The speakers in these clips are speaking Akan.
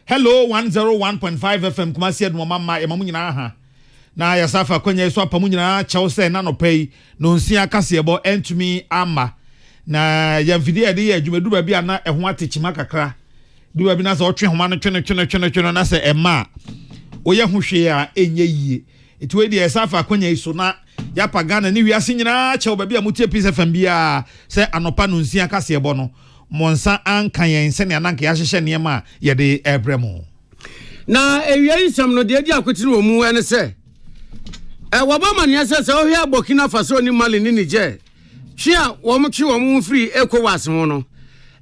Hello 101.5 FM Kumasi Edmo mama emamu nyina ha. Na yasafa kwenye so apamu nyina chawse na no pay no nsia kase ebo entumi ama. Na ya video de adwumedu ba bia na eho atechima kakra. Du ba bi na so otwe homa no twene na se ema. Oye ho hwe a enye yie. Eti we de yasafa kwenye iso na ya pagana ni wiase nyina chawo ba bia mutie Peace FM bia se anopa no nsia kase ebo no. Monsa anka yen se ne ananka ya hyehye niema ye de ebremu na ewie nsam no de adi akotiri wo mu ene se wabama ne se ohia Burkina Faso ni Mali ni Niger hwea wo mo twe wo mu free ECOWAS ho no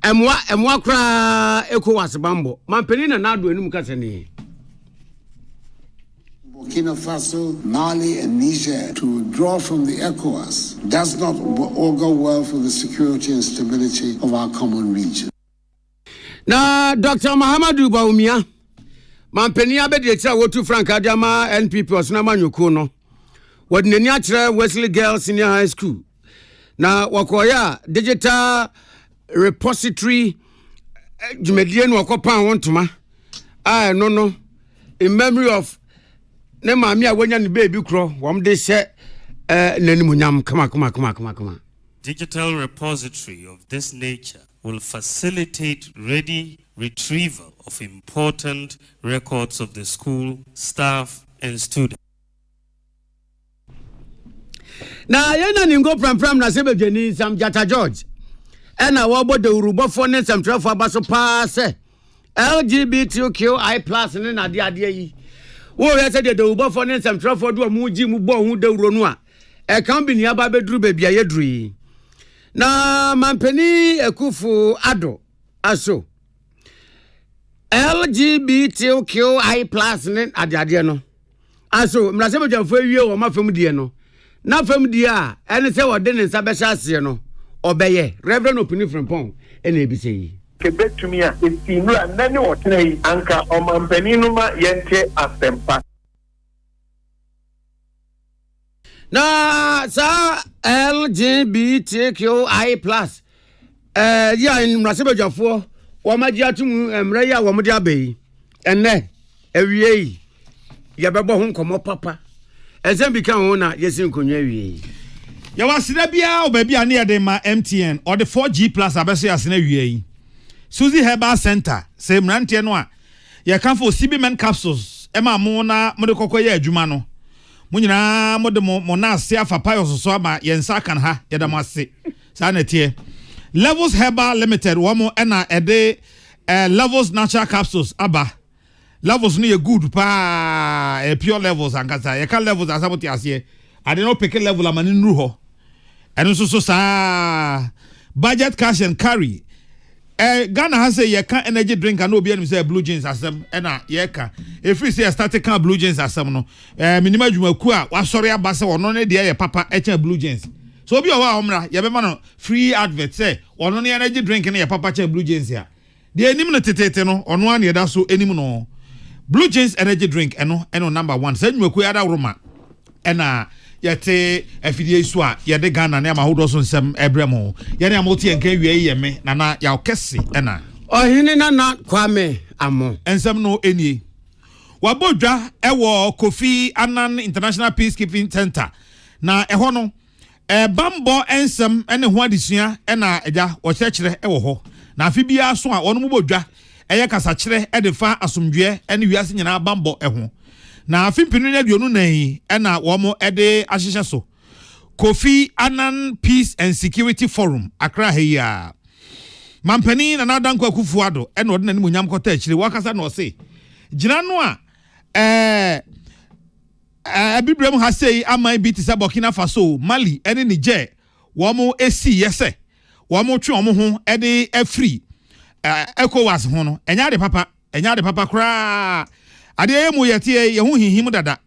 emwa kra ECOWAS bambo mampeni na nado enum kase ne Burkina Faso, Mali, and Niger to withdraw from the ECOWAS does not augur well for the security and stability of our common region. Na Dr. Mahamadou Baumia, mampeni abedi etia wotu Frank Adiama NPP osuna nyoko no. Wadneni atre Wesley Girls Senior High School. Na wakoya digital repository jumedie no wakopa wontuma. No in memory of ne maami a wonya ne baby kro wom de hye nanimunyam kama. Digital repository of this nature will facilitate ready retrieval of important records of the school, staff, and students. Na yena ningo pram na sebedwani Sam Jata George. Ena wobo de urubofo ne Sam Trafo abaso pa se LGBTQ+ ne na de yi. Wo ya se de urubofo ne Sam Trafo do mu gi mu bo hu de uro no a. E kan bi ni aba beduru ba bia ye duru. Na mampeni ekufu ado aso LGBTQI+ ne ade no aso mrase bejamfo awie wo mafam die no na fam die a ene se wode ne nsa be hyase no obeye Reverend Opini Frimpong ene ebise yi kebetumi a esinu anane wotena yi anka omampeni no ma yente asempa na sa LGBTQI+ ya mrase bejafo wo maji atum mra ya wo mde abai enne awie yi ya bebo ho nkomo papa ezem bi kan ho na yesin konwa awie ya wasira bia obabi ane ya de ma MTN or the 4G+ abeso ya sena awie yi Suzy Herbal Center say mrante no a ya kan for CB-men capsules ema mo na mo de kokoye adwuma no mo nyina mo de mo na ase afapa yo soso ama yensa kan ha ya da mo ase sa na tie Levels Herbal Limited womo ena ede Levels Natural Capsules aba Levels no ye good pa pure levels ankasa ye kan levels asaboti ase ade no pick level amani nru ho eno so sa budget cash and carry Ghana has a ye can energy drink and no be any say Blue Jeans asem ena ye can if we say start can Blue Jeans asem no minima dwumaku a wa sori abase wono ne de ye papa echa Blue Jeans so obi owa omra ye be ma no free advert say wono ne energy drink ne ye papa cha Blue Jeans ya de enim no tetete no ono an ye da so enim no Blue Jeans energy drink eno number 1 say dwumaku ya da roma ena yete afidie so a ye de Ghana ne ma hodo so nsem ebremo ye ne amoti enka wie ye me na ya okese ena ohini na Kwame Amo ensem no enie wabodwa ewo Kofi Annan International Peacekeeping Center na eho no bambo ensem ene ho adesua ena eja wo kyekere ewo ho na afi bia so a ono mobodwa eye kasa kire edefa asomdwe ene wiase nyina bambo eho na afimpinu ne aduonu nan ena wo mo ede ahyehye so Kofi Annan Peace and Security Forum Accra heya mampani na nadanko akufuado ena ode nanim nyam kota akire wakasa na ose gina no a abibrem ha sei amai biti sa Burkina Faso Mali ene Niger wo mo esi yese wo mo twe wo ho ede afri ECOWAS ho no enya de papa kra ade emu yete ye hu hihim dada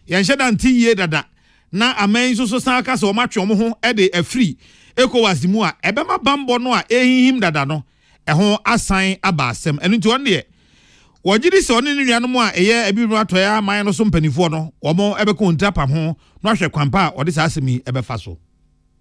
ye nheda ntiye dada na amen so san aka so ma twe ho ede afri ECOWAS mu a ebema bambo no a ehihim dada no eho asan aba asem enu nti won de wojiri se oni nuanom a eye ebiru atoya man no so mpanifo no wo mo ebeko ntapam ho no ahwe kwampa ode sa asemi ebefa so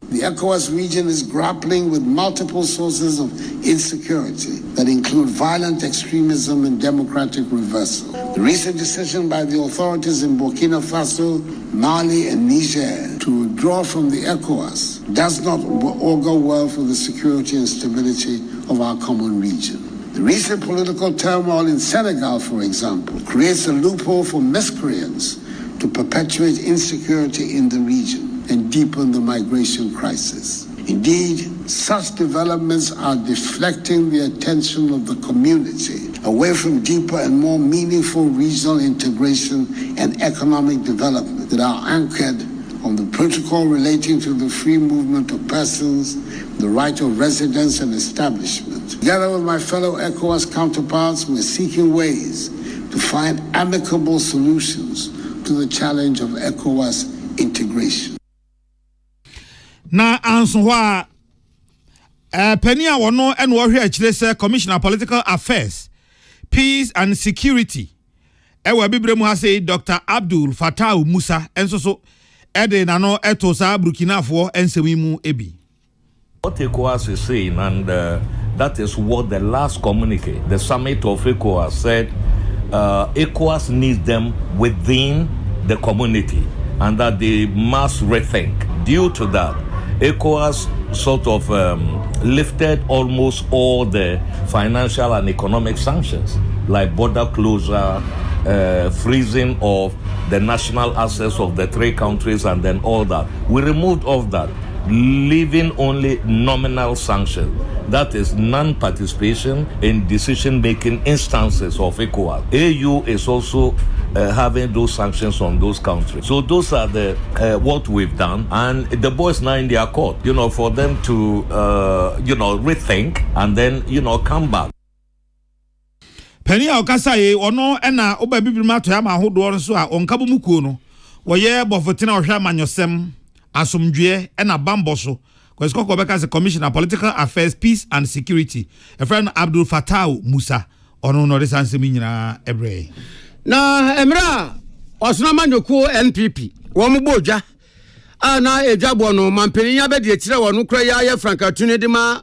The ECOWAS region is grappling with multiple sources of insecurity that include violent extremism and democratic reversal. The recent decision by the authorities in Burkina Faso, Mali, and Niger to withdraw from the ECOWAS does not augur well for the security and stability of our common region. The recent political turmoil in Senegal, for example, creates a loophole for miscreants to perpetuate insecurity in the region and deepen the migration crisis. Indeed, such developments are deflecting the attention of the community away from deeper and more meaningful regional integration and economic development that are anchored on the protocol relating to the free movement of persons, the right of residence and establishment. Together with my fellow ECOWAS counterparts, we're seeking ways to find amicable solutions to the challenge of ECOWAS integration. Na answa penny a wono and wo hwe akire se Commissioner Political Affairs, Peace and Security ewa bibre mu ha say Dr. Abdul Fattah Musa enso so ede na no eto sa Burkina fo ensemi mu ebi. What ECOWAS is saying, and that is what the last communique, the summit of ECOWAS said, ECOWAS needs them within the community and that they must rethink. Due to that, ECOWAS sort of lifted almost all the financial and economic sanctions, like border closure, freezing of the national assets of the three countries, and then all that. We removed all that, leaving only nominal sanctions. That is non-participation in decision-making instances of ECOWAS. AU is also having those sanctions on those countries. So those are the what we've done, and the boys now in their court, for them to rethink and then come back. Penny okasa ye ono na oba bibirima to ya ma hodo so a onkabo mukuo no wo ye bofotina ohwa manyosem asomdwe na bambo so kwesiko ko beka se Commissioner Political Affairs, Peace and Security a friend Abdul Fattah Musa ono no resanse mi nyina ebre na emra osuna manyoku NPP wo mo boja ana ejabo no mampeni ya be de kire wo no kra ya Frankatuni de ma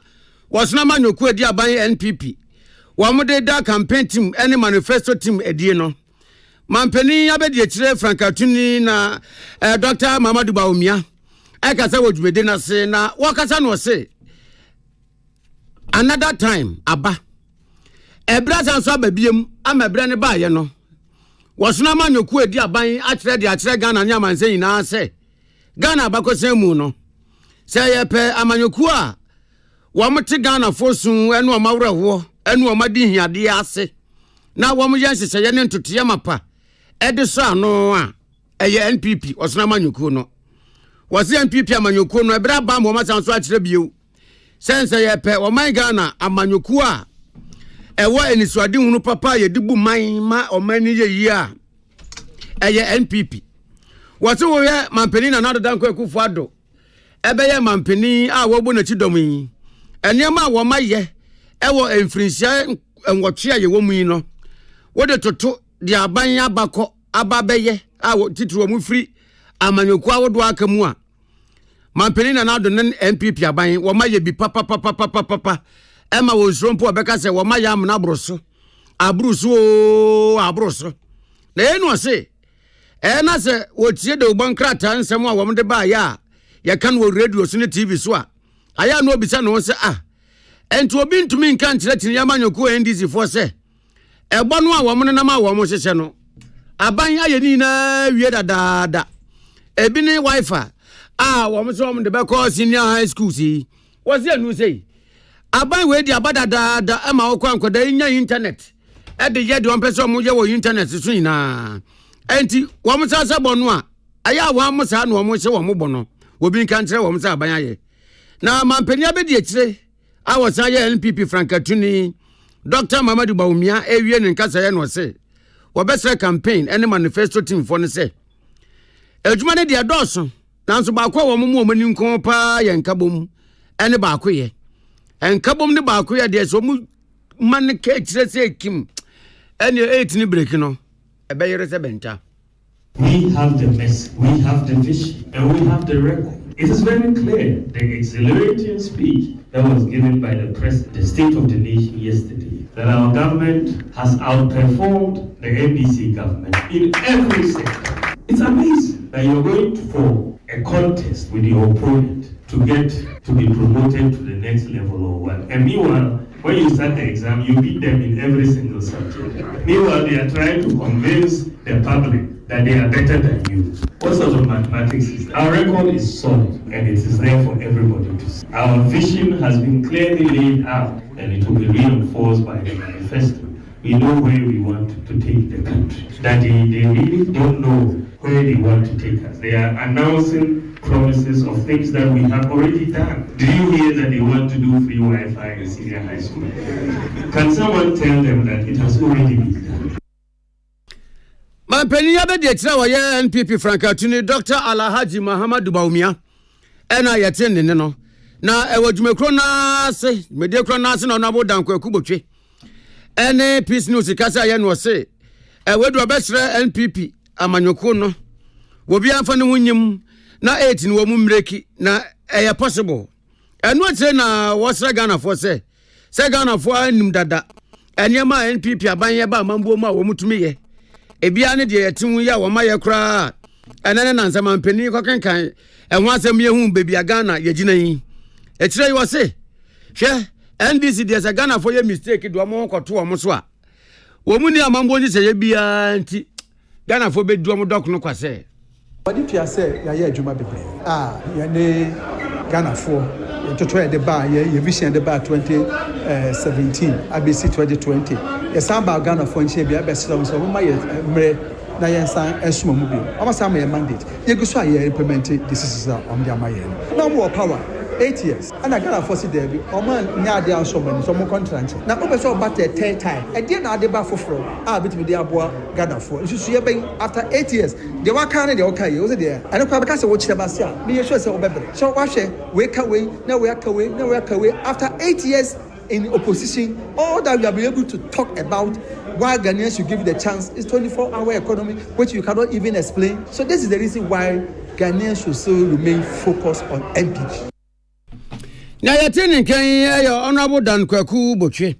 osuna manyoku edi aban NPP wo mo de da campaign team any manifesto team edi no mampeni ya be de kire Frankatuni na Dr. Mamadou Baumia aka say wodwede na se na wakasa no se another time aba ebra sanso ababiem ama ebra ne ba ye no wasuna manyoku edi aban akire Ghana nya manse nyina se Ghana abakosen mu no se ye pe amanyoku a wo mte Ghana fosun enu omawreho enu omadi hiade ase na wo mo yenhye ye ne ntotoye mapa ede so ano a eye NPP wasuna manyoku no wasi NPP amanyoku no ebra ba mo masanso akire biu sense ye pe wo man Ghana amanyoku a ewo enisuade hunu papa ye dibu man ma omani ye yi a eye NPP wati wo ye mampeni na nado danko ekufu ado ebe ye mampeni a wo bu na chidom yi enema wo maye ewo emfrinsia enwotwe ye wo mu yi no wo de toto de aban abako ababeye a wo titiro mu firi amanyoku awodo akamu a mampeni na nado nen NPP aban wo maye bi papa Emma was rompo obeka se wo mayam na abroso abroso na enu se na se wo tie de oban krata nsem a wo mde ba ya ye kan wo radio so ne TV so a aya no obisa no se enti obi ntumi nka nkyere tin ya manyoku NDC for se egbo no a wo mne na ma wo mo hyehye no aban aye ni na wie dadaada ebi ni wifi wo mo so mo de be call senior high school si wo se anu sei aban we di abadada ama okwa nkoda nya internet e de ye de on person mo ye wo internet so nyina enti wo mo sasa bonu a aya wo mo sa na wo mo hye wo mo bono obi nka ntre wo mo sa aban aye na mampeni abedi akire a wo sa ye NPP Frankatuni Dr. Mamadou Baumia ewie ne nkasa ye no se wo besre campaign any manifesto team for ne se ejuma ne de adoso nanso ba kwa wo mo mani nko pa ye nkabom ene ba kwa ye enkabom ne ba ko ya de so mu man ke kire se kim ene 8 ni break no e be yere se benta. We have the mess, we have the vision, and we have the record. It is very clear the exhilarating speech that was given by the President, the State of the Nation yesterday, that our government has outperformed the NDC government in every sector. It's amazing that you're going for a contest with your opponent to get to be promoted to the next level or what. And meanwhile, when you start the exam, you beat them in every single subject. Meanwhile, they are trying to convince the public that they are better than you. What sort of mathematics is that? Our record is solid and it is there for everybody to see. Our vision has been clearly laid out and it will be reinforced by the manifesto. We know where we want to take the country. That they really don't know where they want to take us. They are announcing promises of things that we have already done. Do you hear that they want to do free Wi-Fi in senior high school? Can someone tell them that it has already been done? Man peniya be de tira woye NPP Frankatuni Dr. Alhaji Muhammadu Baumia ena yete ne no na ewadwumekro na se mediekro na se na onabo dankwa kubotwe ene peace news kasa ye no se ewedu obesre NPP amanyoko no wobi amfa ne hunyim na 8 ni wo mu mreki na eye possible eno ate na wosra Ghana for se Ghana for anim dada enema NPP abanye ba mambuo ma wo mutumi ye ebia ne de yetim ya wo ma ye kra enene na nsama mpani kokenkan enho asem ye hu bebia Ghana ye gina yi ekire yi wo se hwe NDC de se Ghana for ye mistake do mo koto wo so a wo mu ni amambo ni se ye bia nti Ghana for be do mo dok no kwase Body to say, ya Juma Bible. Ya ne Ghana for to the bar, your vision the bar 2017, ABC 2020. Yes, I'm about Ghana for Chebia best songs of my Nayan San and Sumo Mobile. I must have a mandate. You go so I implemented this is on the Mayan. No more power. 8 years. And I got a force there. Man, Nadia so many, some more contracts. Now, over so about the third time. I didn't have the bar for fraud. Between the Abua Ghana for. You see, after 8 years, they were kind of okay. Was there? I don't know because I watched the Basia. Me, sure, so watch it. Wake away. Now we are away. Now we are away. After 8 years in opposition, all that we have been able to talk about why Ghanaians should give the chance is 24-hour economy, which you cannot even explain. So this is the reason why Ghanaians should still remain focused on MPG. Na yatini kan yo honorable Dan Kwaku Botwe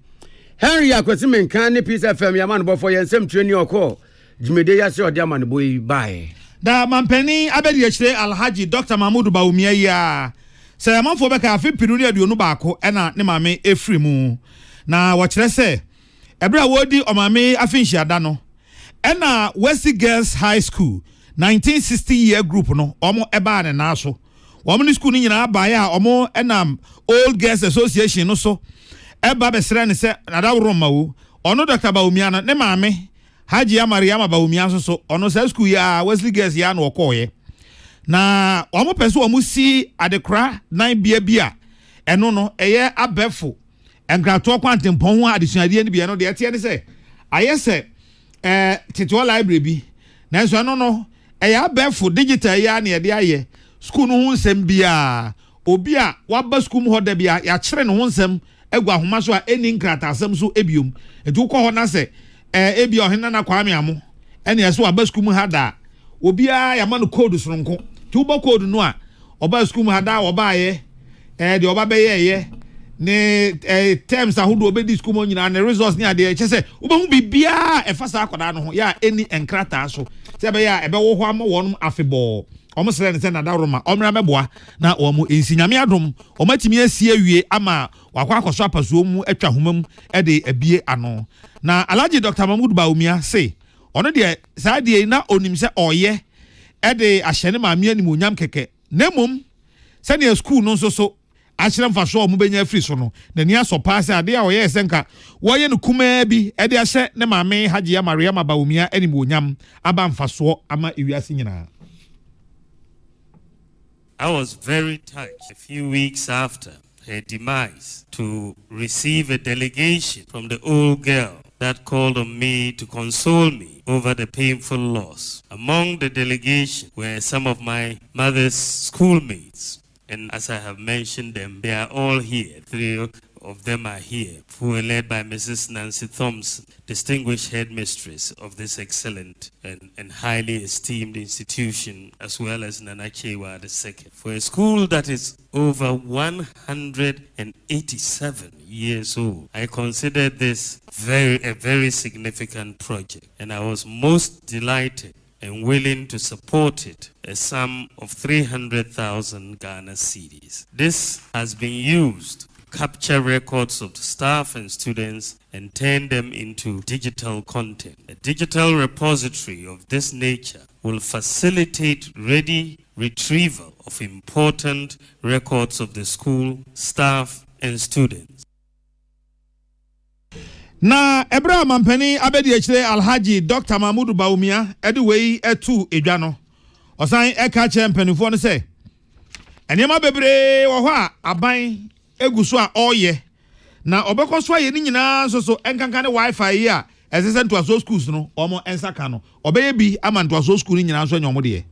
Henry akwesi menkan ne Peace FM ya man bofo yensem treni okọ jimede ya se odi amane boy bye da mampani abedi ekire Alhaji Dr. Mahmoud Baumia ya se manfo beka afi piruni aduonu baako ena ne mame efri mu na wo kire se ebra wodi omame afinhia da no ena West Girls High School 1960 year group no omo eba ne na so woman school ni nyina ba ya omo enam Old Girls Association no so eba besre ne se nadawro mawo ono Dr. Baumia na ne maame Haji Mariama Baumia so ono sa school ya Wesley Girls ya na okoye na omo pese omo si adekra 9 bia eno no eye abefo enkrato kwantempon ho adesuade ni bia no de ete ne se ayese titual library bi na so eno no eye abefo digital ya na de aye school no hunsem bia obi a waba school ho da bia ya kire no hunsem egwa homa so a eni nkrata asem so ebiom edu ko ho na se ebi ohena na kwame amo ene yeso waba school mu hada obi a ya ma no code soronko ti ubo code no a oba school mu hada oba ye de oba be ye ne terms ahodo obedi school mo nyina ne resource ni ade che se ubo hu bibia efasa akoda no ho ya eni nkrata so se be ya ebe wo ho ama wonum afebo omo sere ne se na daroma omra meboa na omo ensinyame adom omatimi asie awie ama wakwa akoso apasuo mu atwa homam de abie ano na Alhaji Dr. Mahmoud Baumia say ono de sa de na onim se oye de ahyene maame anim onyam keke nemom se ne school no so ahyere mfaso omo benya free so no na ni asopa se ade a oye senka woye no kuma bi de ahye ne maame Haji Mariama Baumia anim onyam aba mfaso ama ewiase nyina. I was very touched a few weeks after her demise to receive a delegation from the old girl that called on me to console me over the painful loss. Among the delegation were some of my mother's schoolmates, and as I have mentioned them, they are all here. of them are here, who are led by Mrs. Nancy Thompson, distinguished headmistress of this excellent and highly esteemed institution, as well as Nana Chewa II. For a school that is over 187 years old, I consider this a very significant project, and I was most delighted and willing to support it, a sum of 300,000 Ghana cedis. This has been used to capture records of the staff and students and turn them into digital content. A digital repository of this nature will facilitate ready retrieval of important records of the school, staff, and students. Na Ebra Mampeni abedi echire Alhaji Dr. Mahmoud Baumia edwei etu edwano. Osan eka che mpanifo no se. Enema bebre wo ho a aban eguso a oye. Na obekoso aye ni nyina so enkanka ne wifi yi a esese ntoaso schools no omo ensaka no. Obeye bi ama ntoaso school ni nyina so nyomo de.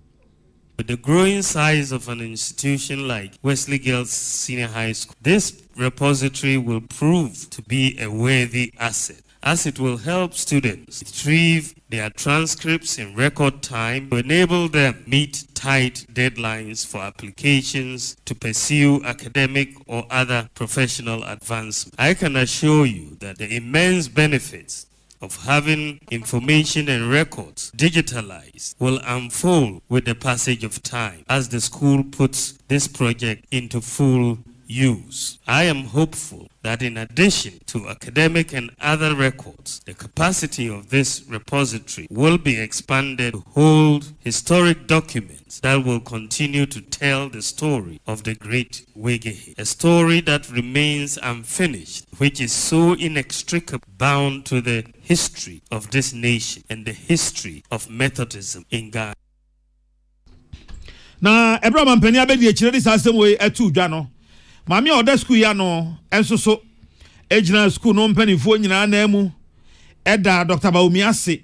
With the growing size of an institution like Wesley Girls Senior High School, this repository will prove to be a worthy asset, as it will help students retrieve their transcripts in record time to enable them meet tight deadlines for applications to pursue academic or other professional advancement. I can assure you that the immense benefits of having information and records digitalized will unfold with the passage of time as the school puts this project into full use. I am hopeful that in addition to academic and other records, the capacity of this repository will be expanded to hold historic documents that will continue to tell the story of the great Wegehe, a story that remains unfinished, which is so inextricably bound to the history of this nation and the history of Methodism in Ghana. Na Ebra Mampeni abedi echire dis asem we etu dwa no. Mami oda school ya no enso so ejina school no mpanifo nyina na emu eda Dr. Baumia se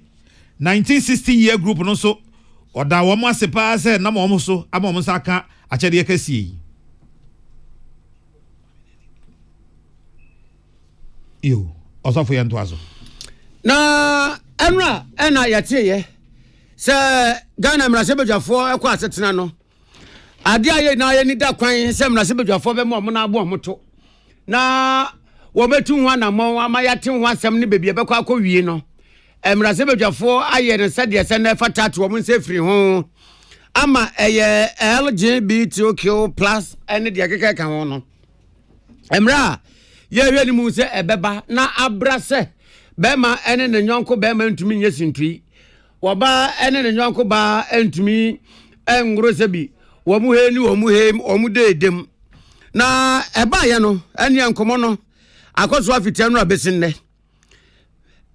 1960 group no so oda wo mo ase pa se na mo so ama mo saka achede kasie yo osofo ya ntoazo na enra ena yateye se Ghana mrasebejafo ekwa asetena no ade aye na aye ni da kwan se mrasebejafo be mo na abo moto na wo betu ho na mo amayate ho asem ne bebie bekwa akɔwie no mrasebejafo aye ne sede se na fatatu wo nse firi ho ama eye LGBTQ+ ene de akeka ka ho no emra ye hwe ni mu se ebeba na abrase bema ene ne nyonko bema ntumi nyesintui woba ene ne nyonko ba ntumi engrose bi wo mu he ni wo mu he o mu dedem na eba ye no ene enkomo no akoso afite no abesinne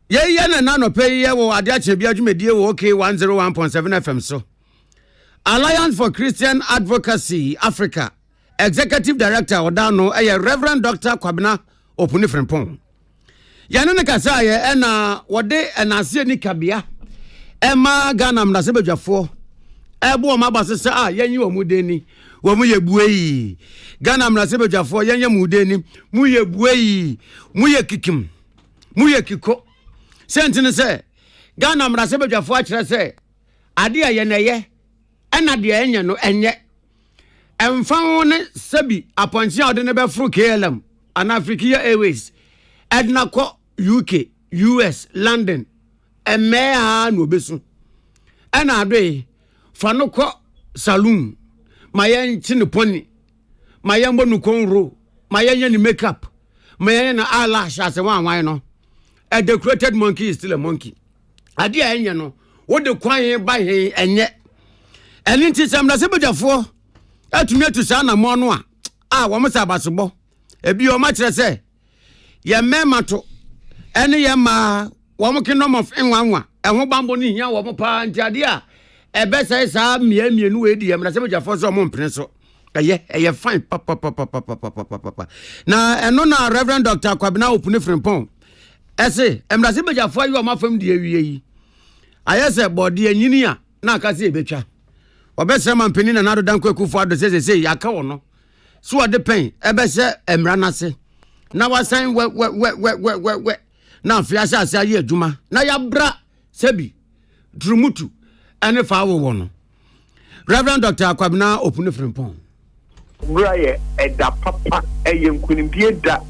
ye na no pe ye wo ade ache bi adwumedie wo okay 101.7 FM so Alliance for Christian Advocacy Africa Executive Director Odano Reverend Dr. Kwabena Opuni Frempong Yanu ne kasa ye ena wode enase ni kabia ema Ghana mnasebejafo ebo ma basese yenyi wo mudeni wo mu yebueyi Ghana mnasebejafo yenye mudeni mu yebueyi mu yekikim mu yekiko sentine se Ghana mnasebejafo a kire se ade aye na ye ena de enye no enye emfa ne sabi aponchi ade ne be fru KLM an Africa Airways edna ko UK, US, London, emea no besu. Ena adwe fano ko saloon, mayen chine pony, mayen bonu konro, mayen ni makeup, mayen na eyelash as a one no. A decorated monkey is still a monkey. Adi enye no, what the kwan by he enye. Elinti sam na sebejafo, atumi atusa na mo no a wo msa basebo. Ebi o ma kire se ye mema to ene ye ma wo kingdom of enwanwa eho bambo ni hia wo pa ntiade a ebe sai sa miamienu we di ye mra sebejafo so mo mpene so eye fine papa na eno na Reverend Dr. Kwabena Opuni Frempong ese emra sebejafo ayi o mafam di awie yi ayese body anyini a na akase ebetwa obese mampeni na nado danko akufo ado se yaka wo no so ode pen ebe se emra nase na wasan we na fiasa asa ye adwuma na ya bra sebi drumutu ene fa wo no Reverend Dr. Akwabena Opuni Frimpong Braye eda papa yenkunimdie da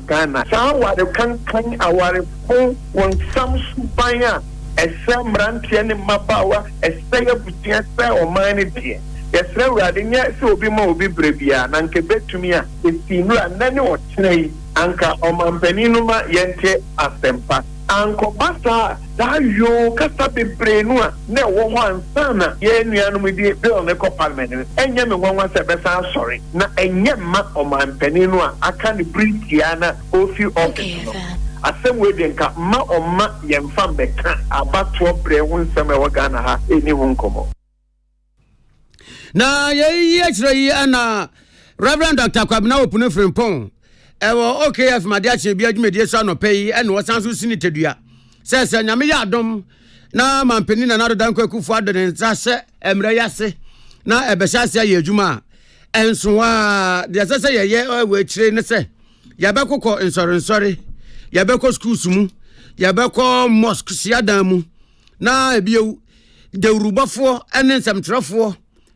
Ghana sa ware kankan aware fo won samsu banya esem rantie ne mabawa eseye butia se o man ne die yesre urade nya se obi ma obi brebia na nke betumi a esinu anane o tenai anka o mampaninu ma yente asempa anko basa da yo kasa bebrenu a na wo ho ansana ye nuanu di bill ne ko parliament enye me nwanwa se besa sorry na enye ma o mampaninu a aka ne britia na ofi office no asem we de nka ma o ma yemfa beka abato bre ho nsem e wo Ghana ha eni ho nkomo na ye chire yi ana Reverend Dr. Akwabena Opuni Frimpong ewo OKF madiache bi adwumedie so anopai ene wosanso sini tedua se nyame ya adom na mampeni na nadodan kwakufu adone nsa se emre yase na ebehase ya adwuma enso wa de se ye we chire ne se ya bekokọ nsori ya bekọ schools mu ya bekọ mosque siadan mu na ebiewu de urubafo ene nsamtrafo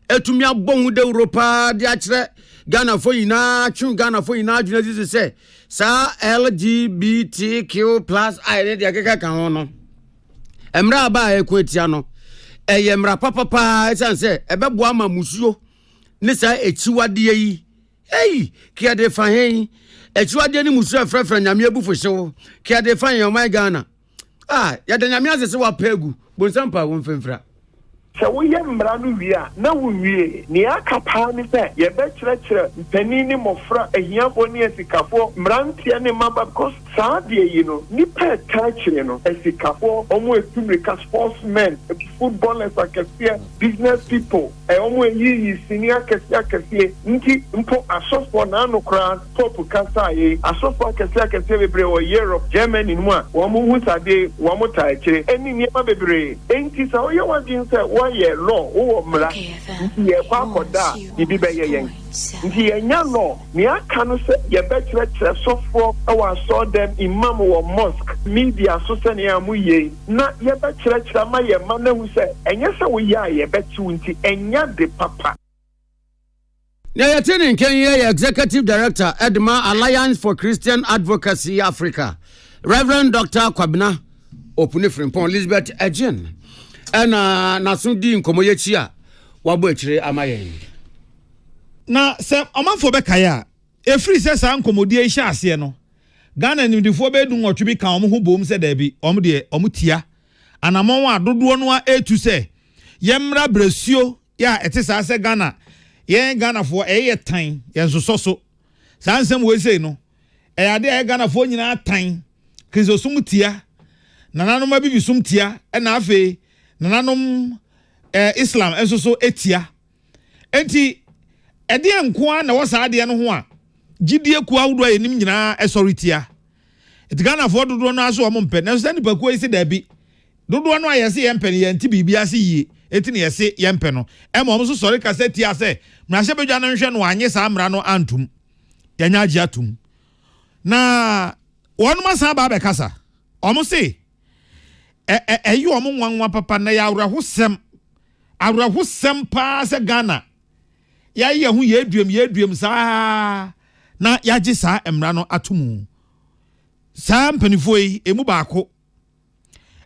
etumi abonwu de Europa de akire Ghana for ina tru Ghana for ina adwuna disi se sa LGBTQ+ I need ya keka kan ho no emra ba ekwetia no eyemra papa esanse ebebo ama musuo ne sa echiwade yi hey kia de fa hen echiwade ni musuo afrefra nyame abufu hyewo kia de fa hen my Ghana ya de nyame asese wa pegu bonsampa wo mfemfra so we yembra no wia na wo wie ni akapa ni se ye be kire mpani mofra ehiafo ni esikafo mrantie ni maba because saade yi no ni pe ka kire no esikafo omo etumrika sportsmen footballers akafia business people omo yi senior akafia nti mpo asofo na anokra top kasa yi asofo akafia bebre o Europe Germany mu a wo mo hu sade wo mo ta kire eni ni ma bebre enti sa o ye wadin se ye law o mra ye kwa koda ibi be ye yen nti ye nya law ni aka no se ye be kire sofo our saw them imam or mosque media so se ne amu ye na ye be kire ma ye ma na hu se enye se wo ya ye be tu nti enya de papa na yetini Kenya Executive Director Edma Alliance for Christian Advocacy Africa Reverend Dr. Akwabena Opuni Frimpong Elizabeth Ejin na so di nkomoyechi a wabo akire amayen na se omanfo bekaya efri se sa nkomodie hye ase no Ghana nimdifo bedu nwotwe bi kan omho bom se da bi omde omutia anamon adodo no a etu se yemra brasuo ya etisa se Ghana ye Ghana fo eye tan ye nsoso sa nsem we sei no ade Ghana fo nyina tan krizo sumtia nananom abibi sumtia na afi nananom Islam enso etia enti ede enko na wo saade no ho a gidie ku awdo enim nyina esoritia etigana fo dodo no aso ompe na so nipa ku isi da bi dodo no ayese yempe ne yanti bibia se yie eti ne yese yempe no emom so sori kase tia se mrahye bedwa no hwe no anye sa mra no antum yanya agi atum na wonu masa ba be kasa omo se eyi omo nwanwa papa na ya awrahosem pa se Ghana ya ye hu yeduem sa na yaji sa emra no atumu sa mpanifo yi emu baako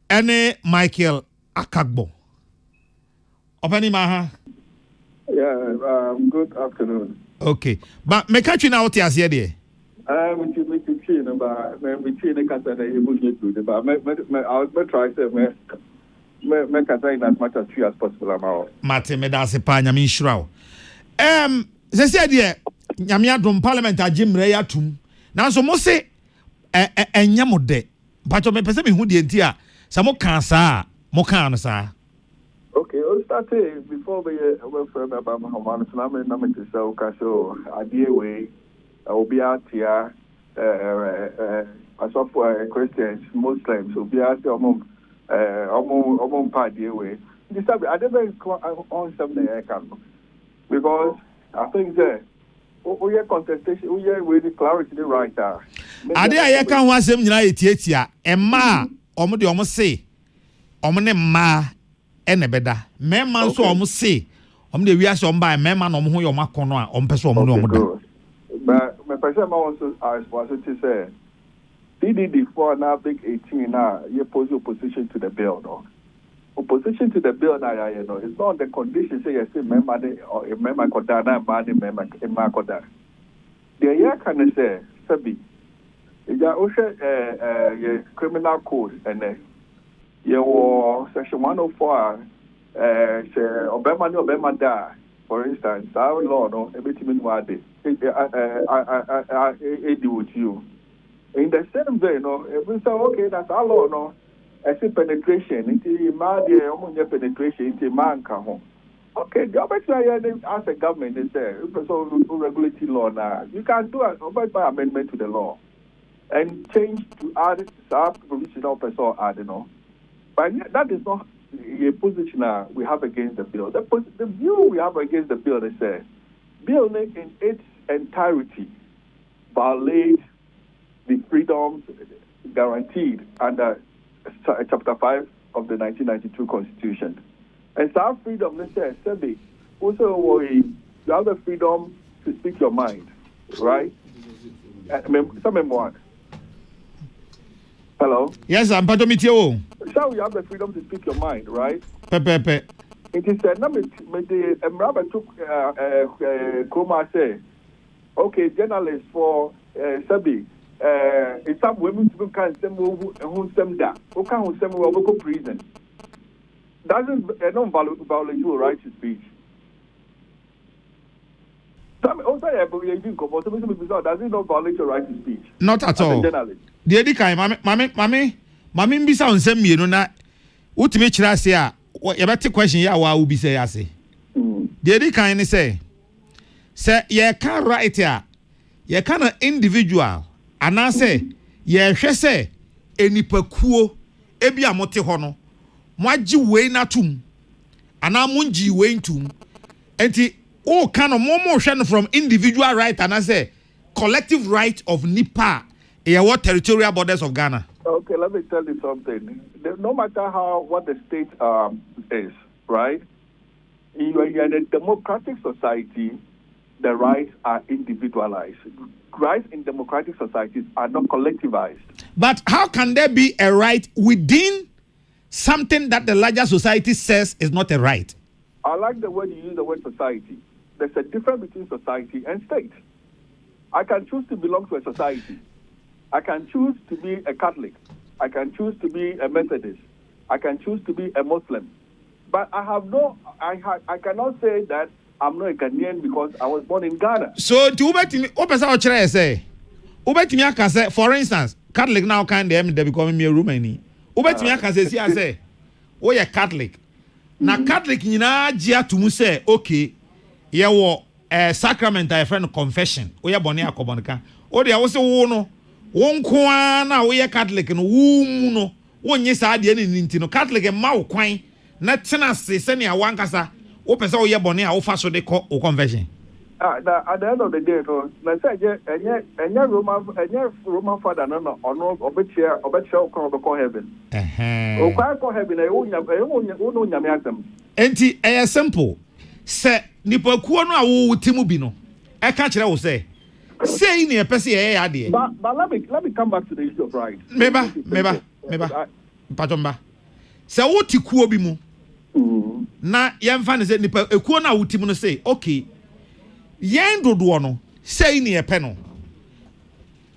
ene Michael Akagbo opani maha good afternoon. Okay, but me catch you now what you say there. We try as much as free as possible amount. Mate me da se pa nyame nhyiraw. Se se de nyame adom parliament agimre ya tum. Na so mo se enya mo de. Pacho me pese me hu de ntia. Sa mo kan sa, mo kan no sa. Okay, we started before we went from about Muhammad Islam and I'm to so so idea way obi atia as of Christians, Muslims obi atia party way. This I never on something I can because I think that we have contestation, we have with the clarity right there. Ade a yɛka ho asɛm nyina yɛtiatia ɛma ɔmo de ɔmo se ɔmo ne mma ɛna bɛda mɛma nso ɔmo se ɔmo de wiase ɔmo ba mɛma na ɔmo ho yɛ ɔmo akɔnɔ a ɔmo pɛ so ɔmo ne ɔmo da. But my person also was to say DDD for now big 18 now you pose opposition to the bill no. Opposition to the bill now you know it's not the condition say you say member or a member koda na body member koda. The year can say sabi ya oshe criminal code and your section 104 say obema da for instance our law no ebetimi no ade I deal with you in the same way no if we say okay that's our law no I see penetration into ma de omunye penetration into man ka ho okay government as a government is there so regulatory law now you can do an amendment to the law and change to add some provisional person add no but that is not a position we have against the bill. The view we have against the bill is that bill in its entirety violates the freedoms guaranteed under Chapter 5 of the 1992 Constitution. And some freedom, let's say, also you have the freedom to speak your mind, right? Hello? Yes, I'm Patomitio. So you have the freedom to speak your mind, right? Pepe. It is said, the Mraba took Kroma say, okay, journalists for Sabi, it's some women who can send who send that, who can send who prison. Doesn't violate your right to speech. Some also have does it not violate your right to speech? Not at all. The other kind, Mammy, Bisa on some you na ultimate chirasia, what you better question ya wa ubi say, I say. The other kind say, ye can't write here, ye can't an individual, and I say, ye say, any percuo, ebi a mote hono, mwaji we na tum, and I munji we tum, and all kind of more motion from individual right, and I say, collective right of Nipa. What territorial borders of Ghana? Okay, let me tell you something. No matter what the state is, right? In a democratic society, the rights are individualized. Rights in democratic societies are not collectivized. But how can there be a right within something that the larger society says is not a right? I like the word you use, the word society. There's a difference between society and state. I can choose to belong to a society. I can choose to be a Catholic. I can choose to be a Methodist. I can choose to be a Muslim. But I cannot say that I'm not a Ghanaian because I was born in Ghana. So, to say, for instance, Catholic now can't they become me a Romani. Say, oh, you're Catholic. Now, Catholic, you know, to say, okay, you sacrament, I friend confession. Oh, you're born here, Kobonica. Oh, they also no. Won kwana we Catholic no wu no wonye saa de ne ninti no Catholic ma wo kwan na tena se se ne awankasa wo pese wo ye bone a wo fa so de ko conversion at the end of the day no na say enye Roman father no ono obetia ko be heaven o kwa ko heaven e wo nyame asem enti e simple se nipa kuo no a wo timu bi no e ka kire wo say in a person, but let me come back to the issue of right. Meba. Patomba. Say what you kuo bi mu. Na yemfa ne say nipa ekuo na wuti mu no say, okay. Yen dodo no say in a peno.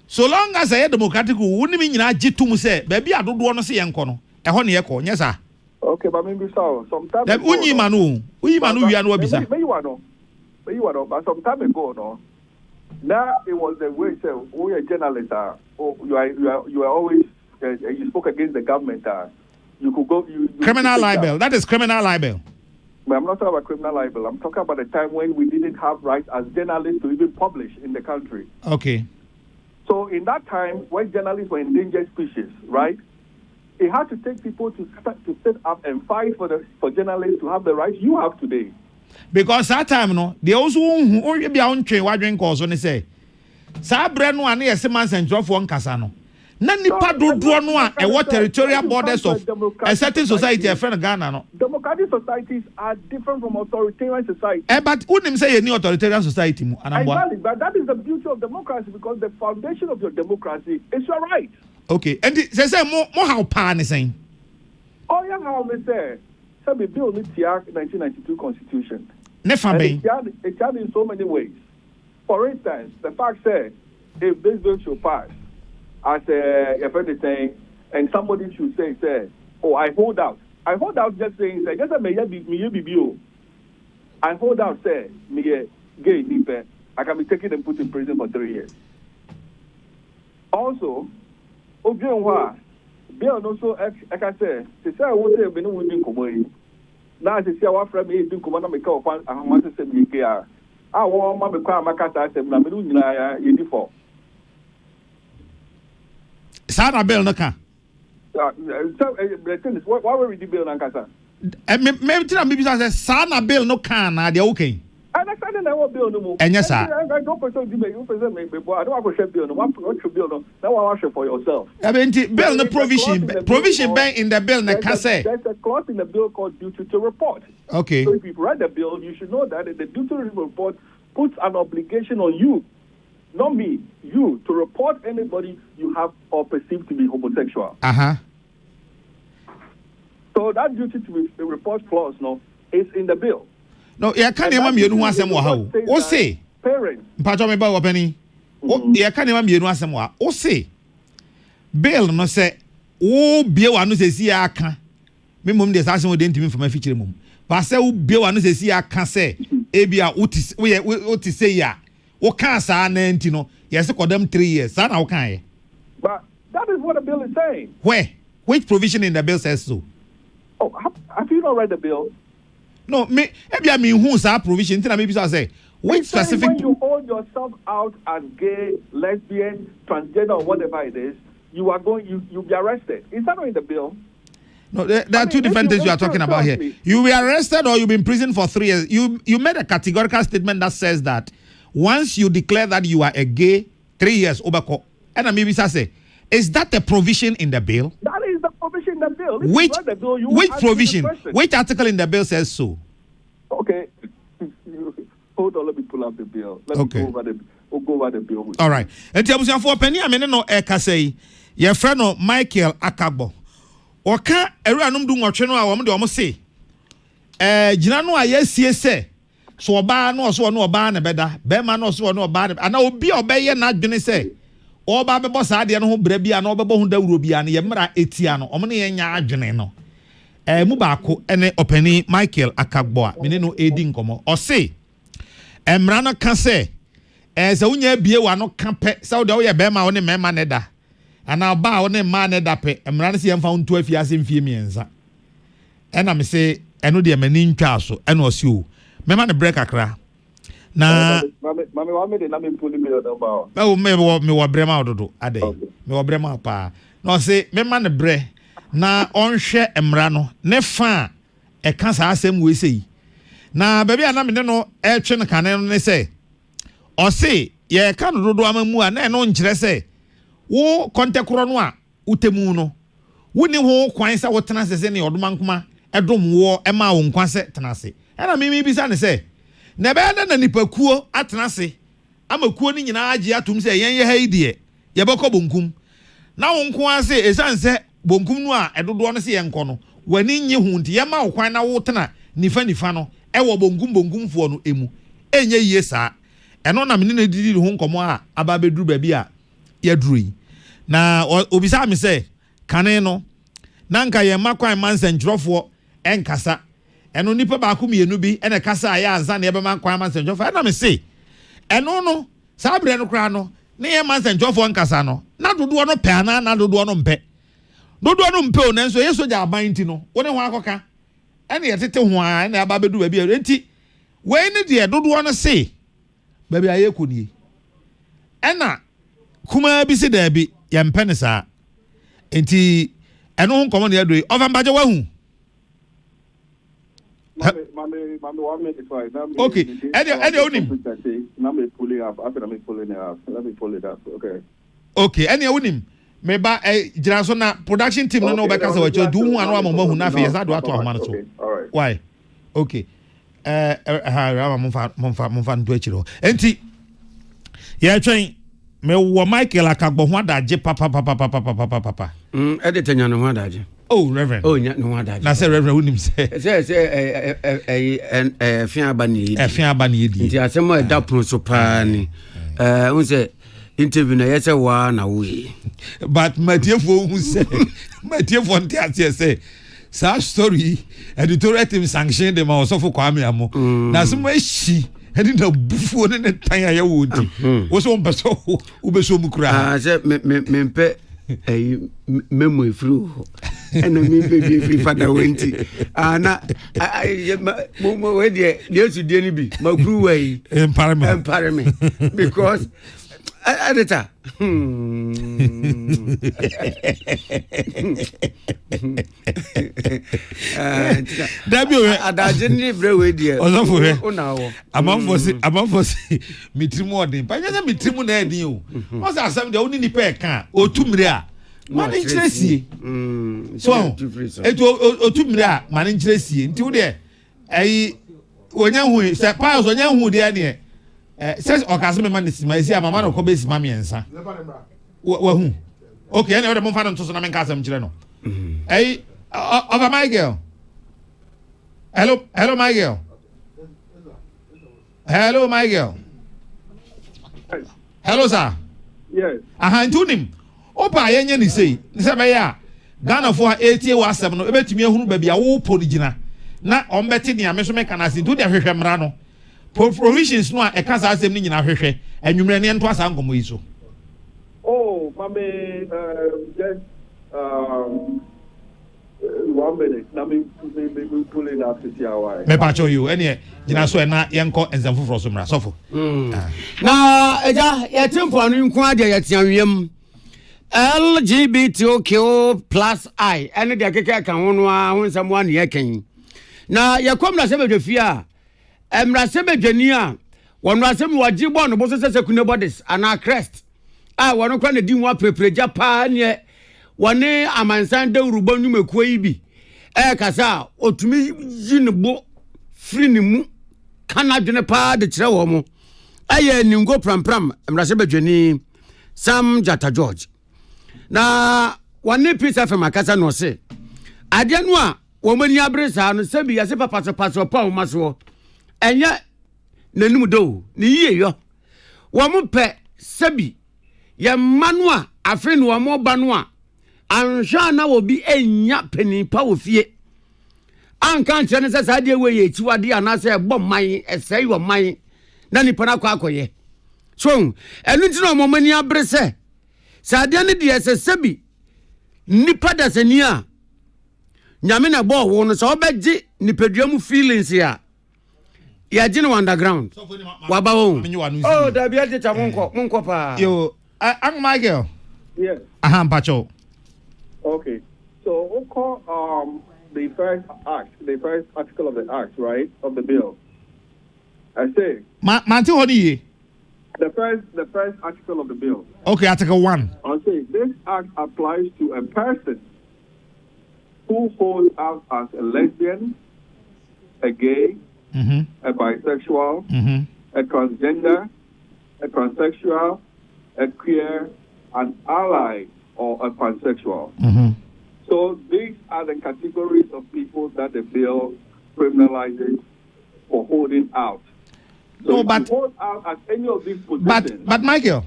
So long as a democratic woni mi nyina gitum say, baby adodo no say yenko no. E ho ne yeko, nya sa. Okay, but maybe so. Sometimes unyi manu wi anu obisa. But some time ago no. Now it was the way so we are journalists you are always you spoke against the government you could go criminal libel. That is criminal libel. But I'm not talking about criminal libel. I'm talking about a time when we didn't have rights as journalists to even publish in the country. Okay. So in that time when journalists were endangered species, right? It had to take people to sit up and fight for journalists to have the rights you have today. because that time no they also who be on train wadwen cause on say sa bre no ane yesi man centrofo nkasa no na nipa dodo no a e what territorial borders of a certain society a friend Ghana no. Democratic societies are different from authoritarian societies. But unim say any authoritarian society mu anamwa. Exactly, but that is the beauty of democracy because the foundation of your democracy is your right. Okay, and say more how pa ni saying. Oh yeah, how me say the bill meets the 1992 constitution. Never be. It can in so many ways. For instance, the fact said if this bill should pass as a friend saying, and somebody should say, oh, I hold out. I hold out just saying, say, just a me be I hold out, say, me gay nipe. I can be taken and put in prison for 3 years. Also, Obianwa, bill also, I can say I won't say, we know we didn't come. Now, I say, our friend me didn't come on, I make up one, I want to say, me care. I want my car, my cat, I said, I'm doing it for. Sana bill no can. The thing is, why were we the bill, Nankasa? Maybe say Sana bill no can, they okay. I understand that what bill no more. And yes, sir. I don't present you present me, but I don't want to share bill. No, what should bill no? Now I want for yourself. I mean, bill no provision bank in the bill no can say. There's a clause in the bill called duty to report. Okay. So if you read the bill, you should know that the duty to report puts an obligation on you. Not me, you, to report anybody you have or perceive to be homosexual. So that duty to report clause, no, is in the bill. No, yeah, can't even be no asem wa how. O say, parents. Mpacho me ba wo pani. O yeah, can't even be no asem wa. O say, bill no say, o bie wa no say si aka. Me mum dey asem o dey ntimi from afichire mum. Ba say o bie wa no say si aka say, e bia o ti say ya. O can sa na enti no yes for them 3 years sa na o kan ye. But that is what the bill is saying. Where? Which provision in the bill says so? Oh, have you not read the bill? No, me ebia me hu sa provision tina me bisa say which specific when you hold yourself out as gay, lesbian, transgender or whatever it is, you'll be arrested. Is that not in the bill? No, there are two different things you are talking about here. You were arrested or you'll be in prison for 3 years. You made a categorical statement that says that once you declare that you are a gay, 3 years obako. And maybe say, is that a provision in the bill? That is the provision in the bill. Which provision? Which article in the bill says so? Okay. Hold on, let me pull up the bill. Let me go over the bill. All right. And tell for penny, I mean, no, say, your friend Michael Akagbo. Or can't everyone do what you know? I want to say, Jinano, yes, say. So oba no so no oba na beda be ma no so no oba ana obi obeye na adwene say oba bebo sa de no ho bra bia na obebo ho dawuro bia na ye mra etia no omne ye nya adwene no mu baako ene opani Michael Akagbo a mene no edi nkomo o say emra no ka say se unya bie wa no ka pe se wo de wo ye be ma wo ne mema ne da ana ba wo ne ma ne da pe emra no se yemfa ntu afiase mfie mienza ena me say eno de mani ntwa so ena o si o mema ne break akra na mame wa me de na me puli me do ba o me wo brema ododo ade me wo brema pa no say mema ne bre na onhwe emra no ne fa e ka sa asem we sei na ba bia na me no e twe ne kane no ne say o say ye ka no dodo amamu a na no nkyere say wo kontekoro no a utemu no woni ho kwan sa wo tena se ne odomankoma edom wo e ma wo nkwa se tena se ena mimi bisa ne se na be na nipakuo atena se amakuo ni nyina age atum se yen ye haidie ye beko bonkum na wo nko ase esan se bonkum no a edodo no se ye nko no wani nye hu nti ye ma wo kwan na wo tena nifa no e wo bonkum fo no emu enye yie saa eno na mene na didi ho nkomo a aba beduru ba bi a ye durui na obisa me se kane no na nka ye makwan mansenjrofo enkasa eno nipa ba ko mienu bi ene kasa ya ansa na ye be makwan mansenjrofo na me se eno no sabre no kra no ne ye mansenjrofo enkasa no na dodo no pe ana na dodo no mpe o na nso ye soja aban ti no woni ho akoka ene ye tete ho a ene aba bedu ba bi enti we ne de dodo no se ba bi aye kuni ena kuma bi se da bi ye mpe ne sa enti eno ho komo ne yadoi ofambaje wahu Mami, 1 minute, right? Okay. Any onim. Let me pull it up. After me pulling it up. Let me pull it up. Okay. Okay. Any onim. Meba gyina so na production team no be ka say wacho du hu anu amama hu na fe yesa do ato ahoma no so. All right. Why? Okay. Momfa ndo achiro. Enti ya twen me wo Michael akagbo ho adaje papa. Editor nya no ho adaje. Oh, Reverend. Oh, nya no ho adaje. Na say Reverend unim say. Say fian abani. Fian abani edi. Nti asemo e da pon so pa ni. Un say interview na yese wa na we. But Matiefo who say Matiefo ntia say such story editorial team sanction them also for Kwame Amo. Na so shi heading the buffo ne tan ya wodi. Wo so mpeso ubeso mu kura. Say me pe memory through and me baby free father wenti na mo we dey to dey ni bi ma guru way empowerment because editor adaje ni bre we dey osofo he una wo amamfo si mitrimu odin pa nyanya mitrimu na edin o o sa asem de oni ni pe kan otumire a mani nchresie so eto otumire a mani nchresie nti wo de ayi onya hu se pa onya hu de ne says okaseme man esi mama no ko be sima miensa wa hu okay ene o de mo fa no so na men kasem kire no over my girl. Hello my girl. Hello my girl. Hello sir. Yes. Ntunim opa yenye ni sei ni se be ya Ghana for 80 wasem no ebetimi ehunu ba bia wo po ni gina na ombeti ni ameso me kana si ntu de hwehwe mra no provisions no a e kasa asem ni nyina hwehwe anwumre ne ento asa nkomo yi so. Oh, mame just 1 minute. Let me pull it up to see how I. Me pa cho you ene gina so na yenko enzamfo fro so mra sofo. Na eja ye tempo anu nko ade ye tianwem LGBTQ plus I ene de keke kan ho no a ho nsam ane ye kan na ye komra se bedwe a emra se bedwani a wono asem waji bo no bo se sekune bodies ana crest a wono kwa na di ho aprepreja pa ne wone amansan de urubo nwumekuo yi bi kasa otumi yi ne bo free ne mu kana dwene pa de kire wo mo aye ningo prampram emra se bedwani Sam Jata George na wone pizza fe makasa no se ade no a wo mani abresa no se bi yase papa pa wo maso enye nanum do ne yie yo wo mo pe sebi ye manu a afi no mo ba no a anhwa na wo bi enya penipa wo fie anka nche ne se sa de we ye tiwade ana se bo man esai wo man na nipa na kwa akoye so enu ti no mo mani abrese sa de ne de se sebi nipa da sani a nyame na bo wo no so obeji nipadua mu feelings ya ya gine underground waba wo oh da bia de cha monko pa yo ang my girl Yes. Pacho. Okay. So we'll call the first article of the act, right, of the bill. I say the first article of the bill. Okay, Article 1. I say this act applies to a person who holds out as a lesbian, a gay, a bisexual, a transgender, a transsexual, a queer, an ally, or a pansexual. So these are the categories of people that the bill criminalizes for holding out. So no, but hold out at any of these positions. But Michael,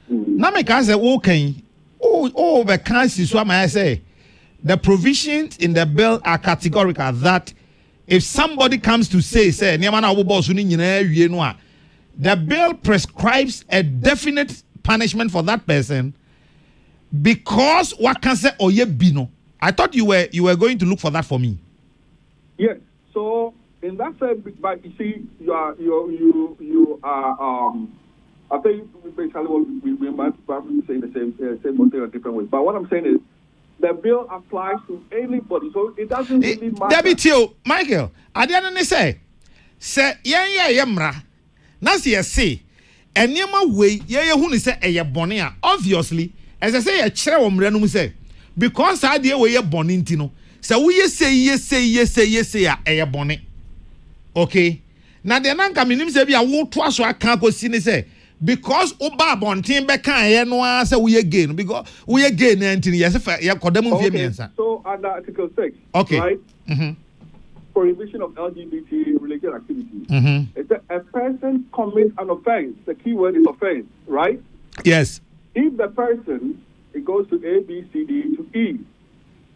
now me can say okay. Oh, the council so I say the provisions in the bill are categorical that if somebody comes to say the bill prescribes a definite punishment for that person because what can say oye bino. I thought you were going to look for that for me. Yes. So in that sense, but you see, you are I think basically what we might probably say the same thing in different ways. But what I'm saying is, the bill applies to anybody, so it doesn't really matter. Debbie Tio, Michael, I didn't say yamra. Nancy, say, and Yama way, who say a bonia. Obviously, as I say, a chair of say, because I dear way a bonintino. So we say, a bonnet. Okay. Now the nanka minim say be a wo to aso aka ko si ni say because oba bonten be kan ye no say we again because we again antin yes ya kodam mfie miensa. So under Article 6, okay, right? Prohibition of LGBT related activities. It's a person commits an offense. The key word is offense, right? Yes. If the person, it goes to A, B, C, D to E,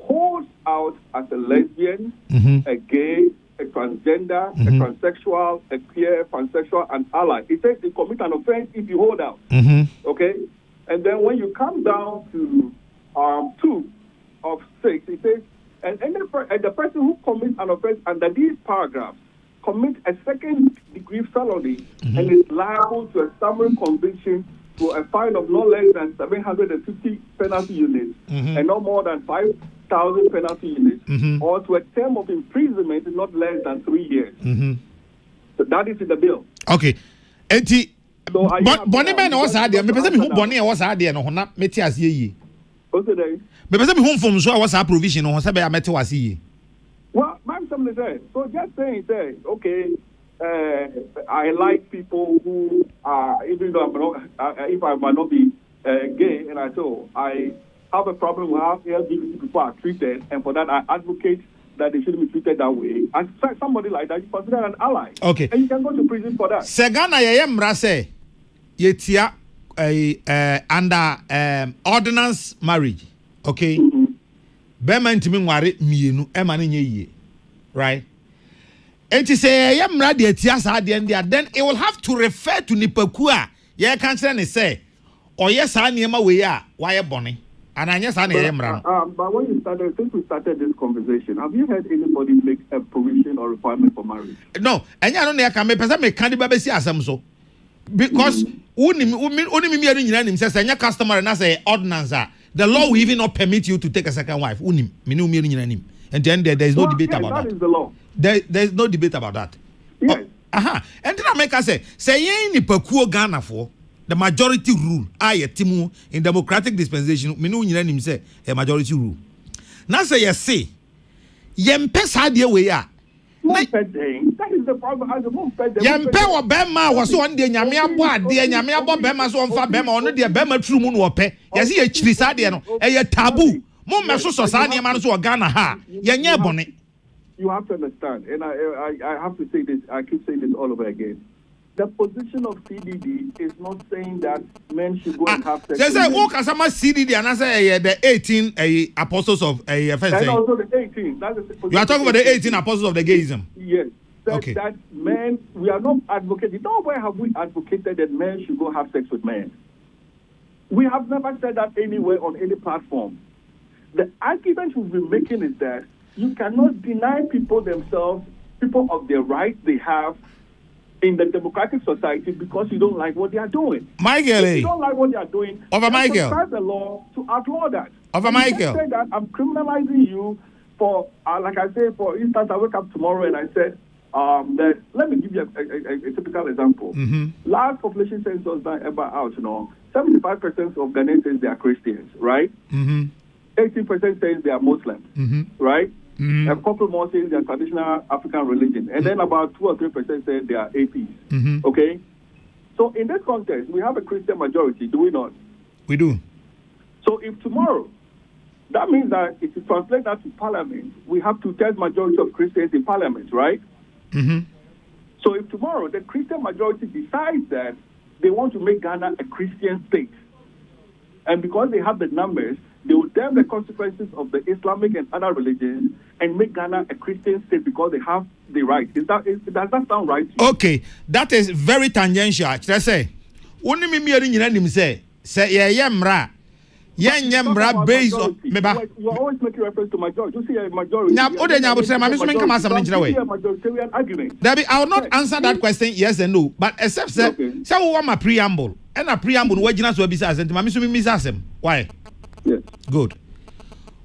holds out as a lesbian, a gay, a transgender, a transsexual, a queer, pansexual, and ally. It says you commit an offense if you hold out. Okay? And then when you come down to 2 of 6, it says, and the person who commits an offense under these paragraphs commits a second-degree felony and is liable to a summary conviction for a fine of no less than 750 penalty units and no more than 5,000 penalty units, or to a term of imprisonment not less than 3 years. So that is in the bill. Okay. Enti Bonnie Ben was had there. Me person who Bonnie was had there no na meti as ye. What's the day? Me person who from so was a provision no say be meti was ye. Well, man, somebody said. So just saying, okay, I like people who are, even though I'm not, if I might not be gay, and I have a problem with how LGBT people are treated, and for that I advocate that they shouldn't be treated that way. And somebody like that, you consider an ally. Okay. And you can go to prison for that. Segana yemra say yetia under ordinance marriage. Okay. Bema ntimi nware mienu e ma nye yie. Right? And to say yemra de yetia sa de then it will have to refer to nipaku a ye kan kire ne say oye sa niema we a why bone. And I just but when you started, since we started this conversation, have you heard anybody make a provision or requirement for marriage? No, and you don't can make person make candy baby see asem so because only me says any customer and I say ordinance the law will even not permit you to take a second wife. And then there is no debate about that. That is the law. There is no debate about that. Yes. And then I make us say ye ni pakuo Ghana for. The majority rule, timu in democratic dispensation, minu nyina nim say a majority rule. Now say you say, yempe sadie we ya. That is the problem. Yempe wa bema was so one day nyame abo ade nyame abo bema so onfa bema ono de bema true mu no ope. Yesi ye chiri sadie no, e taboo. Mo meso so sadie ma no so Ghana ha. Yenye bone. You have to understand, and I have to say this, I keep saying this all over again. The position of CDD is not saying that men should go and have sex. They say, "Oh, Kasama CDD," and I say the 18 apostles of and also the 18. That's the you are talking about the 18 apostles of the gayism. Yes. Okay. That men, we are not advocating. Nowhere have we advocated that men should go have sex with men. We have never said that anywhere on any platform. The argument we've been making is that you cannot deny people themselves, people of their rights they have in the democratic society because you don't like what they are doing. Michael, if you don't like what they are doing, over Michael, the law to outlaw that. Over Michael, say that I'm criminalizing you for, like I say, for instance, I wake up tomorrow and I said that. Let me give you a typical example. Last population census that ever out, 75% of Ghanaians say they are Christians, right? 18% says they are Muslims, right? A couple more say they are traditional African religion, and then about 2 or 3% say they are atheists. Okay, so in this context, we have a Christian majority, do we not? We do. So if tomorrow, that means that if you translate that to Parliament, we have 2/3 majority of Christians in Parliament, right? So if tomorrow the Christian majority decides that they want to make Ghana a Christian state, and because they have the numbers, they will damn the consequences of the Islamic and other religions and make Ghana a Christian state because they have the right. Does that sound right? Okay, that is very tangential. Let's say, only me say yemra based on meba. You always make reference to majority. You see a majority. Now, I will not answer that question yes and no, but except say we want my preamble and a preamble. Why? Yes. Good.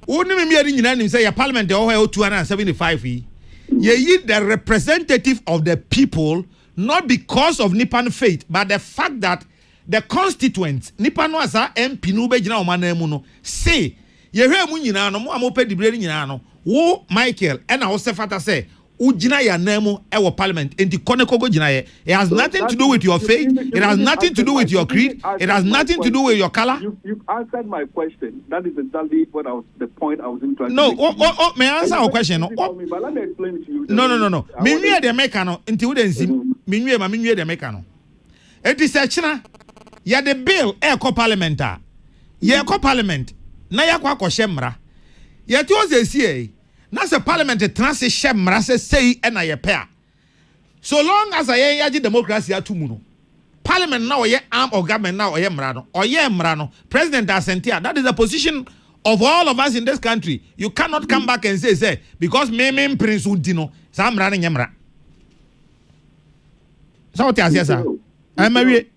Only me nyina say your parliament dey over 275 yi. Ye the representative of the people, not because of Nipan faith, but the fact that the constituents Nipan was MP no be gina o manam no say ye hwe mu nyina no mo amope dibre nyina no wo Michael and I say fata say ujina ya namu ewo parliament enti konekogo jina ye. It has nothing to do with your faith, it has nothing to do with your creed, it has nothing to do with your color. You've answered my question. That is exactly what the point I was interested in. No, may I answer your question? But let me explain to you. No. Minwe de meka no enti wo densi minwe de meka no. Enti se china ya the bill e parliament a. Ye parliament na yakwa akɔhye mmara. Ye ti o se sie na se parliament trans hye mmara se sei e na ye pe a. So long as I yaji democracy atumu no. Parliament na oye arm of government na oye mmara no. Oye mmara no. President Asentia, that is the position of all of us in this country. You cannot come back and say because me prince undino sa mmara ne mmara. So what you say sir? I'm married.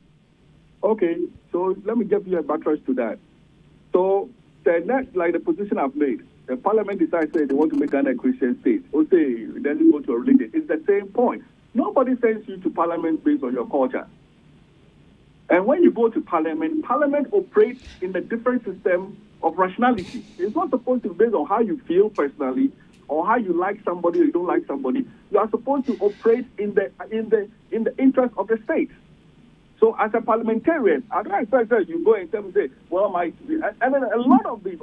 Okay, so let me give you a buttress to that. So the next, like the position I've made, the parliament decides they want to make Ghana a Christian state. Or say then go to a religion. It's the same point. Nobody sends you to parliament based on your culture. And when you go to parliament, parliament operates in a different system of rationality. It's not supposed to be based on how you feel personally or how you like somebody or you don't like somebody. You are supposed to operate in the interest of the state. So as a parliamentarian, I don't expect that you go and tell me, say, well, and then a lot of the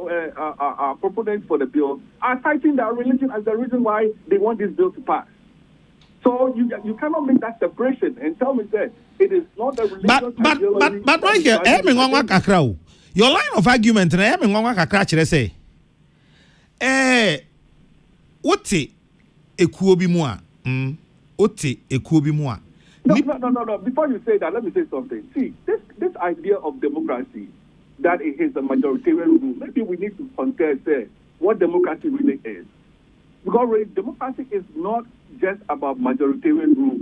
proponents for the bill are citing their religion as the reason why they want this bill to pass. So you cannot make that separation and tell me that it is not a religious ideology. But right here, your line of argument, say, Ote ekuobi mua. Ote ekuobi mua. No. Before you say that, let me say something. See, this idea of democracy, that it is a majoritarian rule, maybe we need to contest what democracy really is. Because really, democracy is not just about majoritarian rule.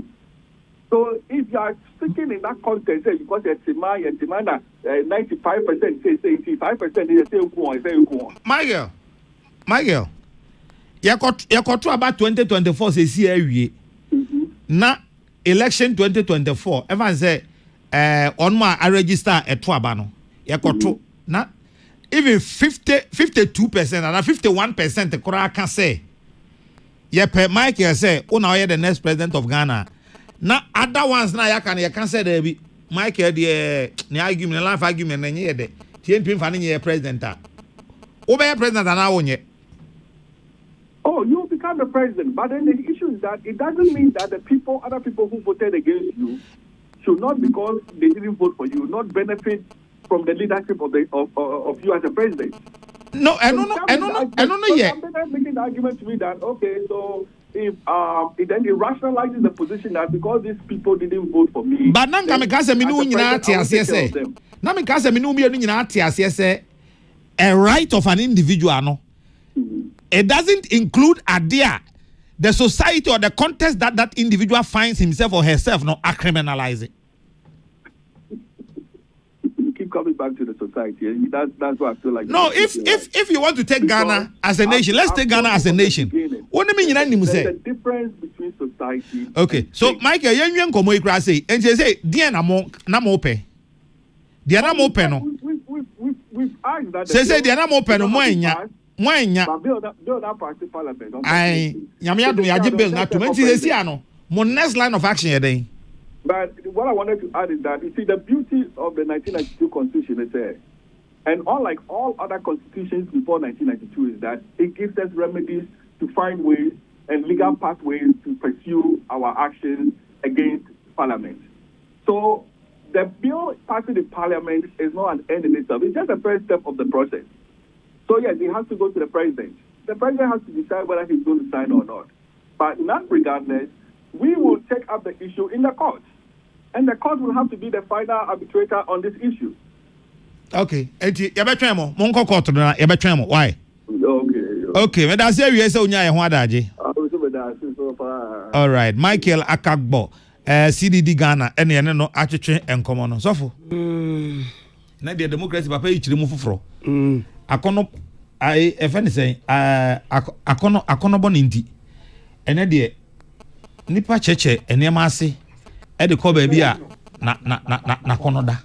So if you are speaking in that context, because it's Timana, 95% say 85% is say Michael, you got about 2024 say see na election 2024 everyone say on my I register at Twabano. You na even 52% and 51% the Kora can say. Yepe Michael say, oh now you're the next president of Ghana. Now other ones now you can say there be Michael the argument, life argument and ye de. TNP finding ye president. Over president and now on Oh, you become the president, but then the issue is that it doesn't mean that the other people who voted against you should not, because they didn't vote for you, not benefit from the leadership of you as a president. No, I don't know yet. I'm making the argument to me that okay, so if then it rationalizes the position that because these people didn't vote for me. But now me kase me nu nyina ate ase. Na me kase me nu me nyina ate ase a right of an individual no. It doesn't include idea the society or the context that individual finds himself or herself no criminalize it. You keep coming back to the society. That's what I feel like. No, if you want to take Ghana as a nation, let's take Ghana as a nation. What do you mean? There's a difference between society. Okay, so Michael, you komo ikra say, and you say, "Dear na mo pe, dear na mo pe no." We've asked that. Say dear na mo pe no mo enya. Build that party parliament. I bill na to me mo next line of action here. But what I wanted to add is that you see the beauty of the 1992 constitution is there. And unlike all other constitutions before 1992 is that it gives us remedies to find ways and legal pathways to pursue our actions against parliament. So the bill passing the parliament is not an end in itself. It's just the first step of the process. So yes, it has to go to the president. The president has to decide whether he's going to sign or not. But not regardless, we will take up the issue in the court. And the court will have to be the final arbitrator on this issue. Okay. Why? Okay, but that's why you say unya ho adaje. All right, Michael Akagbo, CDD Ghana, ene no atwetwe enkomo no. Sofo. Na the democracy papa ichire mu foforo. Akono I if anything akono bɔ ne nti ene de nipa cheche enema ase e de ko ba bi a na kono da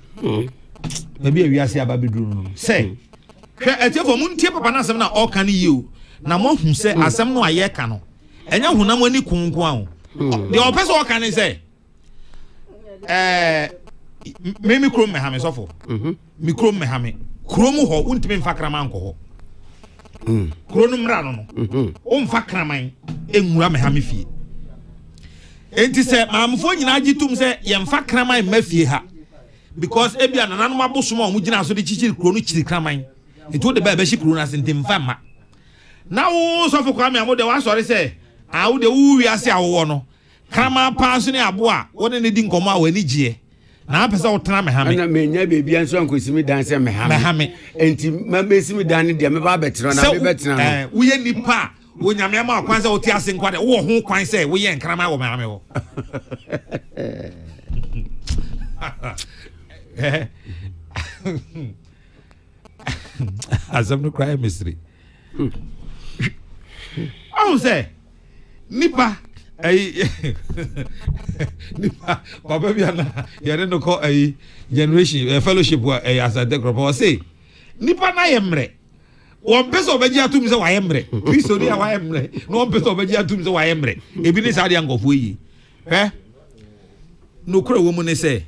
ba bi awiase aba beduru no say hwe etiefo mu ntie papa na asem na o kan yi o na mo hu se asem no aye ka no enya hunam ani kunku an de o pese o kan ni say me krom me ha me sofo me krom me ha me krom ho untime mfa kraman ko ho krom mra no o mfa kraman enwura me ha me fie enti se mamfo nyina agitum se ye mfa kraman ma fie ha because ebia nananom abosom a mu gina so de chichiri krom no chiri kraman enti o de ba shi krom na se ntem fa ma na wo sofo kwa me amode wa sori se a wo de wu wi ase awo no kraman pa so ne abo a wo ne di nkomo a wani gie na apesa wotena me ha me na me nya bebi anso ankosimi dan se me ha me enti ma besimi dan de me ba betero na me betena no wo ye nipa wo nyame ma kwan se wo ti ase nkwade wo ho kwan se wo ye nkrama wo me ha me wo asam no cry mystery oh say nipa nipa baba bi ana yare no ko generation fellowship wa as a decrop say nipa na yemre won peso obeji atum se wa yemre kristo ni wa yemre no won peso obeji atum se wa yemre ebi ni sa de angofo yi no kura wo mu ne se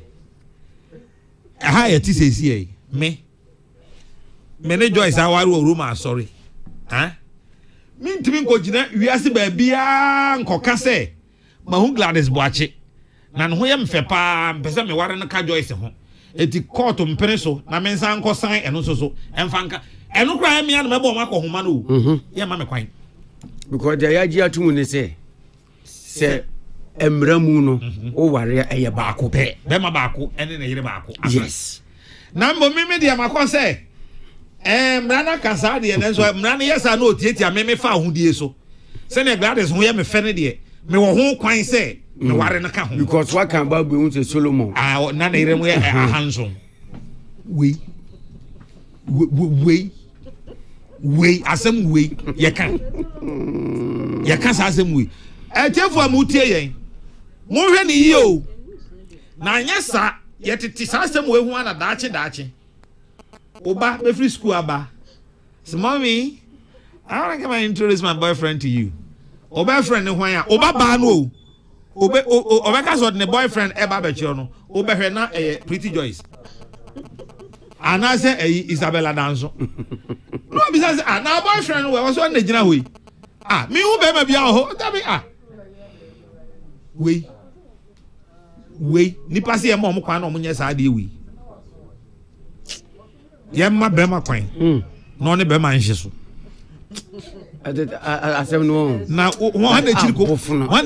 aha ye ti se si me ne Joyce awaru o room sorry mintimi nko gina wiase ba bia nkoka se ma hu Gladys Boache na no ye mfe pa mpese me ware no ka Joyce ho eti court mpere so na me nsan nko san eno so emfanka eno kra me an mebo makọ homa no ye ma me kwan because they yaji atumu ne se emramu no o ware eye baako pe be ma baako ene na yire baako yes na mbo me de makọ se mrana kasa de ne so mrana yesa na otietia me fa ahudie so se ne Gladys ho ye me fe ne de me wo ho kwan se me ware no ka ho because what can ba be unse Solomon na na ire mu ye ahanso we asem we ye kan sa asem we etefo amutie yen mo hwe ni yi o na anya sa ye tete sa asem we hu ana daache Oba, be free school aba. So mommy, I want to come and introduce my boyfriend to you. Oba friend ne hwan ya. Oba ba no. Oba ka so ne boyfriend e ba be chiro no. Oba hwe na Pretty Joyce. Ana se Isabella Danso. No be say na boyfriend we so na gina hoi. Me hu be ma bia ho. Da be we nipa se e mo kwan na mo nya sa de we. Yemma bema kwan no ne bema nhye so asem no na won na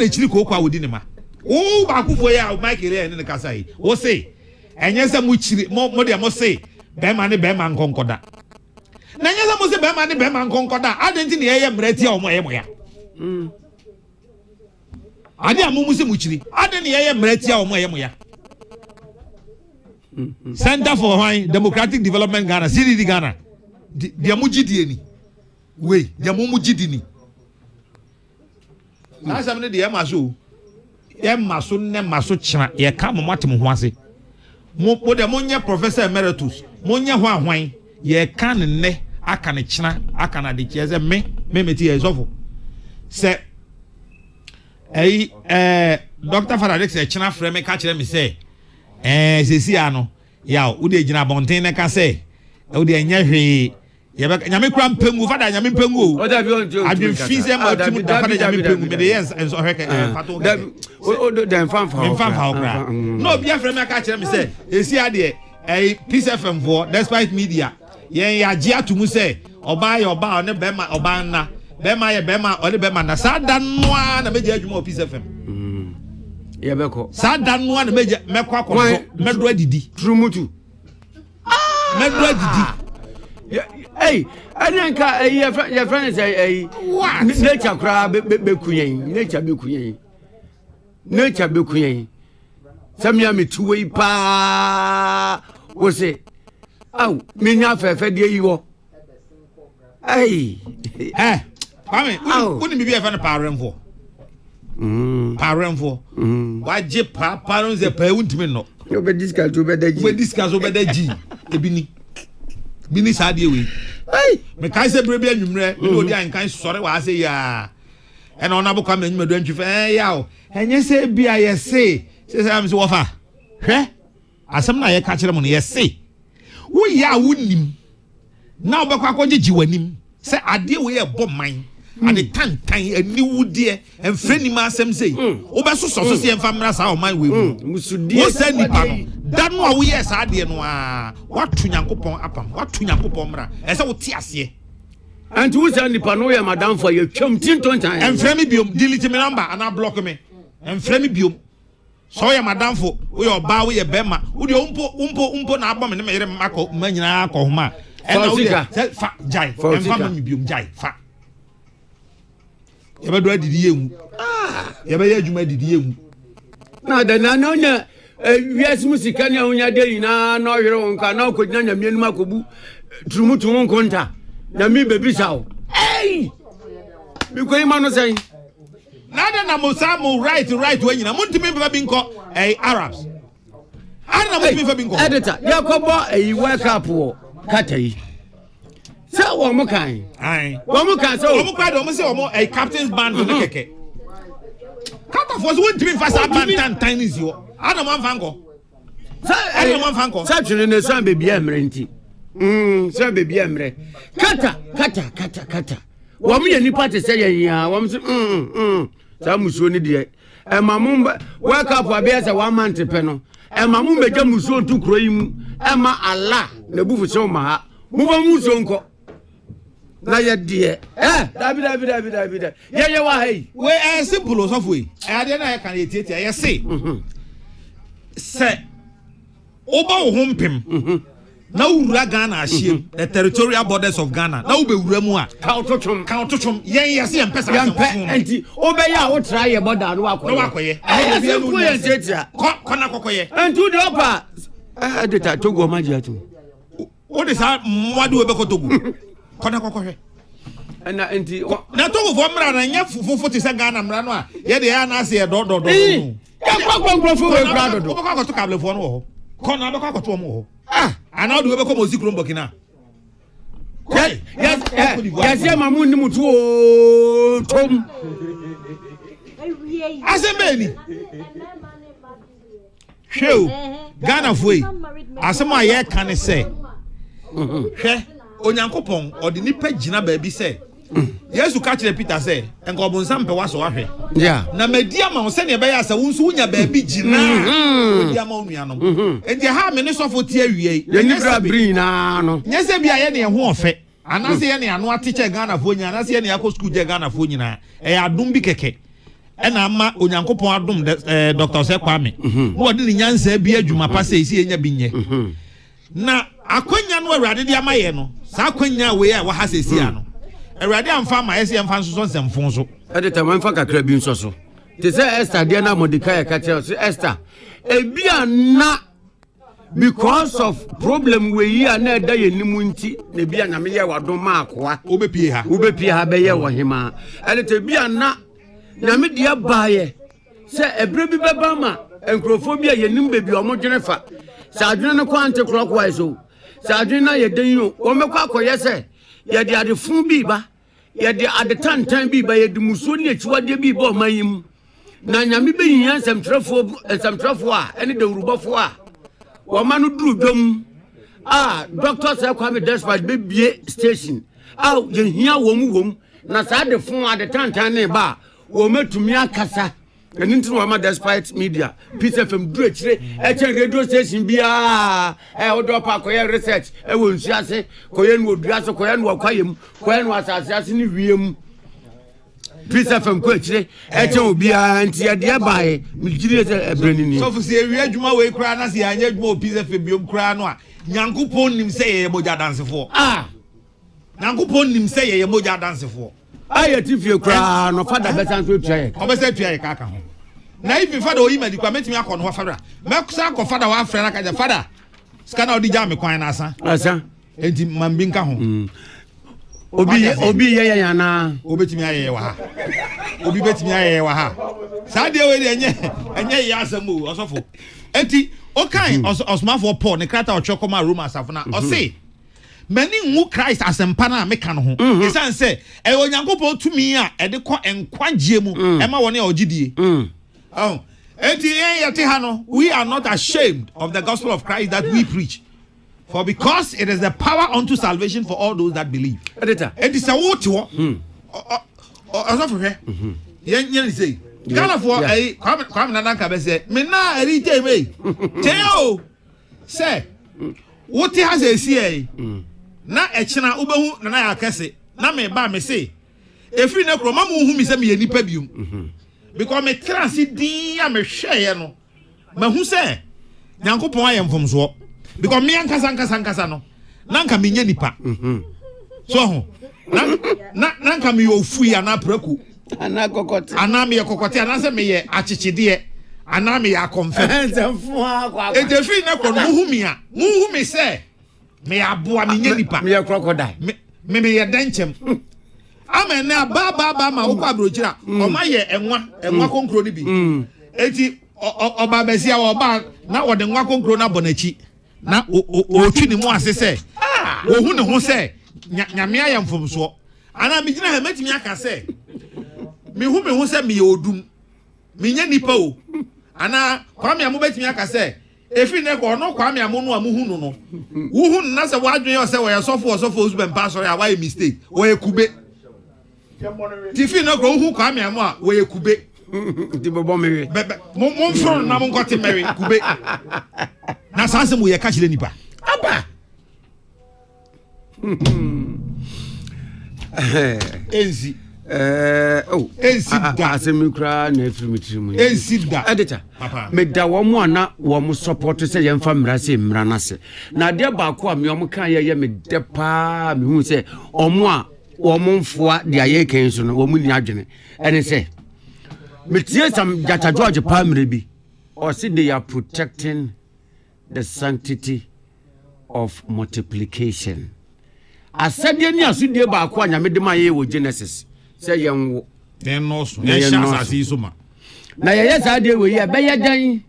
chiri ko kwa wodi ne ma wo ba kufo ya Mike re ne kasa yi wo say enye se mu chiri mo de mo say bema ne bema nkonkoda na enye se mo say bema ne bema nkonkoda adenti ne ye mreti a omo ye moya ade amumu se mu chiri ade ne ye mreti a omo ye moya Center for Democratic Development Ghana, CDD Ghana. Dia mujidi ni. We, dia mujidi ni. Na samne dia maso. Ye maso ne maso china. Ye ka mo matem ho ase. Mo de mo nya Professor Emeritus. Mo nya ho ahwan. Ye ka ne aka ne china, aka na de kieze me meti ye sofo. Se Dr. Faradex e china frame me ka kire me say sesi ano ya wo de gina bonten ne ka se wo de nya hwe ye be nyame kura mpengu fada nyame mpengu o da bi on jo adwen fize ma timu da fada nyame mpengu me de yes enso hweke fato o da mfamfa okra no bia frɛ me ka kire me se esi ade Peace FM for despite media yen ya ji atumu se oba ye oba ne be ma oba na be ma ye be ma o ne be ma na sa da noa na meje adwuma Peace FM ye beko sa da noa na meje mekɔ akɔ medo adidi trumutu medo adidi anyanka ye friend say nature kra be kunyen nature be kunyen samia metuwe pa wo se aw menya fefe de yi wo Hey. Kwame, wouldn't be a fan of Parenfo. Parenfo. Why Jip Parents a parent me no? You be discuss over the G. We discuss over the G. Ebini. Bini Sadi we. Hey. Me can't say baby and you know the and kind sorry what I say ya. And on abo come and me don't you yaw. And you say be I say I'm so offer. Eh? Asam na ye catch them yes say. We ya wouldn't. Now back akwaje wanim. Say ade we e bomb mine. And the tan a new dear and friendly massam say. Obeso so say famra sa o man we. Musudie say nipa no. That no we yes ade no a. What to Nyankopon apam. What to Nyankopon mra. E say wo ti ase. And who say nipa no ya madam for you chum tin ton time. And friendly biom delete me number and I block me. And friendly biom. So ya madam for we oba we bema. Wo de umpo na abam ne me yere mako manyina akọ homa. And fa jai. And fam me biom jai fa. Yaba do adidi emu. Yaba ya adwuma adidi emu. Na da na no nya wiase musika ne ahonya de nyina na ohwere wonka na okodina nya mienu makobu turumutu wonkonta na mi bebi sawo. Hey! Mi ko ima no say. Na na mo right we nyina montimi be bi nko Arabs. Ana montimi fa bi nko. Editor, yakobo World Cup wo katai. Say wo mo kan. Ai. Wo mo kan so. Wo mo kwa do mo say wo mo captain's band no keke. Kata for won timi fa sa band tan is yo. Ana mo fanko. Say mo fanko. Say twene ne so baby emre nti. Say baby emre. Kata. Wo mo ye nipa te say yan wo mo so sa musuo ni de. E mamum World Cup abia say 1 month pe no. E mamum beja musuo ntu kro yi mu. E ma ala na bufu se o ma ha. Mu ba musuo nko. Na ye de dabi ye wa hey we simple so for e ade na ye kan ye tietia ye say oba wo hompem na wura Ghana ahiem the territorial borders of Ghana na wo be wura mu a ka otochom ye say empesa enti obe ya wo tra ye border no akoye ye tietia ko na kokoye enti de opa edita Togo magia tu o de sa mwadu we be ko Togo kona kokohwe na enti na Togo fo mra na nya fufu ti se Ghana mra no a ye de ya na se do ya kwakwankrofo we kra do ko ko to kable fo no ho kona do ko to mo ho ana do we be ko mozikro mbokina yes mamu ni mutu o tom asembeni show Ghana foi asema ye kan se hwe Onyankopon odi nipa gina ba bi se Yesu ka kire Peter se enko obonsam pe waso ahwe na media ma wo se ne be ya se wonso wunya ba bi gina media ma onua no enti ha me ne sofo tie awie ye ni bra brin na no nyese bia ye ne ho ofe anase ye ne anu ateche Ghana fo nyina anase ye ne yakọ school je Ghana fo nyina e adum bi keke ena ama Onyankopon adum Dr. Sekwame no odi ni nyansa bi adwuma pa se isi enya bi nye na akwanya no awurade de amaye no sa akwanya we a wa ha sesi ano awurade amfa ma ese amfa nso nsemfon so edita manfa kakra bi nso so te se Esther de na Mordecai ka tell so Esther ebia na because of problem we yi na da ye nimu nti na bia na me ye wadom akoa obepie ha be ye wo hema edita bia na me dia baaye se ebre bi beba ma enkrofobia ye nim bebi omo dwene fa sa adwene no kwa anti-clockwise so sa adwene na ye den yo o mekwa akoye se ye de ade fun bi ba ye de ade tantan bi ba ye de muso ne achiwade bi ba o mayim na nyame be yin samtrafo a ene de urubofo a wo ma no duru dwom Dr. Sekwame despite be bie station ye hia wom na sa ade fun ade tantan ne ba wo metumi akasa anything wa ma despite media Peace FM do akire radio station bia odo pa koye research wo nsuase koye no oduase koye no akwayem koye no asase ni wiem Peace FM ko akire obi anti ya de bae migire ebrani ni so fu se wi adwuma we kura na se anya adwuma Peace FM biom kura no a Nyankopon nim se ye moja dansefo Nyankopon nim se ye moja dansefo aye tifie kura no fada besan so try obese try kaka ho na if fada oyi medikwa metimi akọ no fada me kusa akọ fada wa afre na kaja fada scanner odi jam kwan na asa enti mambi nka ho obi ye yana obetimi aye wa ha obi betimi aye wa ha saa de we de enye ya asemu osofo enti okan osmafo Paul ne krata ochokoma Roma asafo na o say many nwu Christ asempa na meka no ho esan say e onyankopon tumi a e de kɔ enkwagye mu e ma woni ogidie enti yete ha no we are not ashamed of the gospel of Christ that we preach, for because it is the power unto salvation for all those that believe. Enti say what wo osofo hwe yen say Ghana for kwam na danka be say me na eri teme teo say what has a see na echina ubehu na ya kese na me ba me say efiri na kro ma mu hu mi say me nipa bium because me transi din a me hweye no ma hu say nyankopon ayem fomso because me ankasa no na nka me nya nipa so ho na nka me ofu ya na praku ana kokote ana me kokote ana se me ye achichide ana me ya confess fu akwa e defiri na kro mu hu mi say me aboa me nya nipa me crocodile me ye danchem amen na ba ma wo kwa brochira o ma ye enwa konkro ni bi eti oba besia oba na wo de nwa konkro na bonachi na o twi ni mu ase se o hu ne ho se nyame ayam fomso ana me gina ha metimi aka se me hu se me ye odum me nya nipa o ana kwa me amu betimi aka se efi ne ko no kwa me amu no amu hu no wo hu na se wadwen yo se wo ye sofo uzben pastor ya why mistake wo ye kube tifi no ko hu kwa me amu a wo ye kube ti bobo mewe mo fro na mo ngote mewe kube na sanse mo ye ka chire nipa aba enzi da asemikra na efirimitrimu enzi da editor me da wo mo ana wo mo support se ye mfa mra se mra na se na de ba ko a me o kan ye me de pa me hu se omo a wo mo mfoa de aye kan so no wo mu ni adwene ene se me tie sam Jata George Palmer bi or say they are protecting the sanctity of multiplication. Asade ni asudie ba ko anya me de ma ye wo Genesis say yenwo den no so ye sha asase so ma na ye sa de we ye be ye dan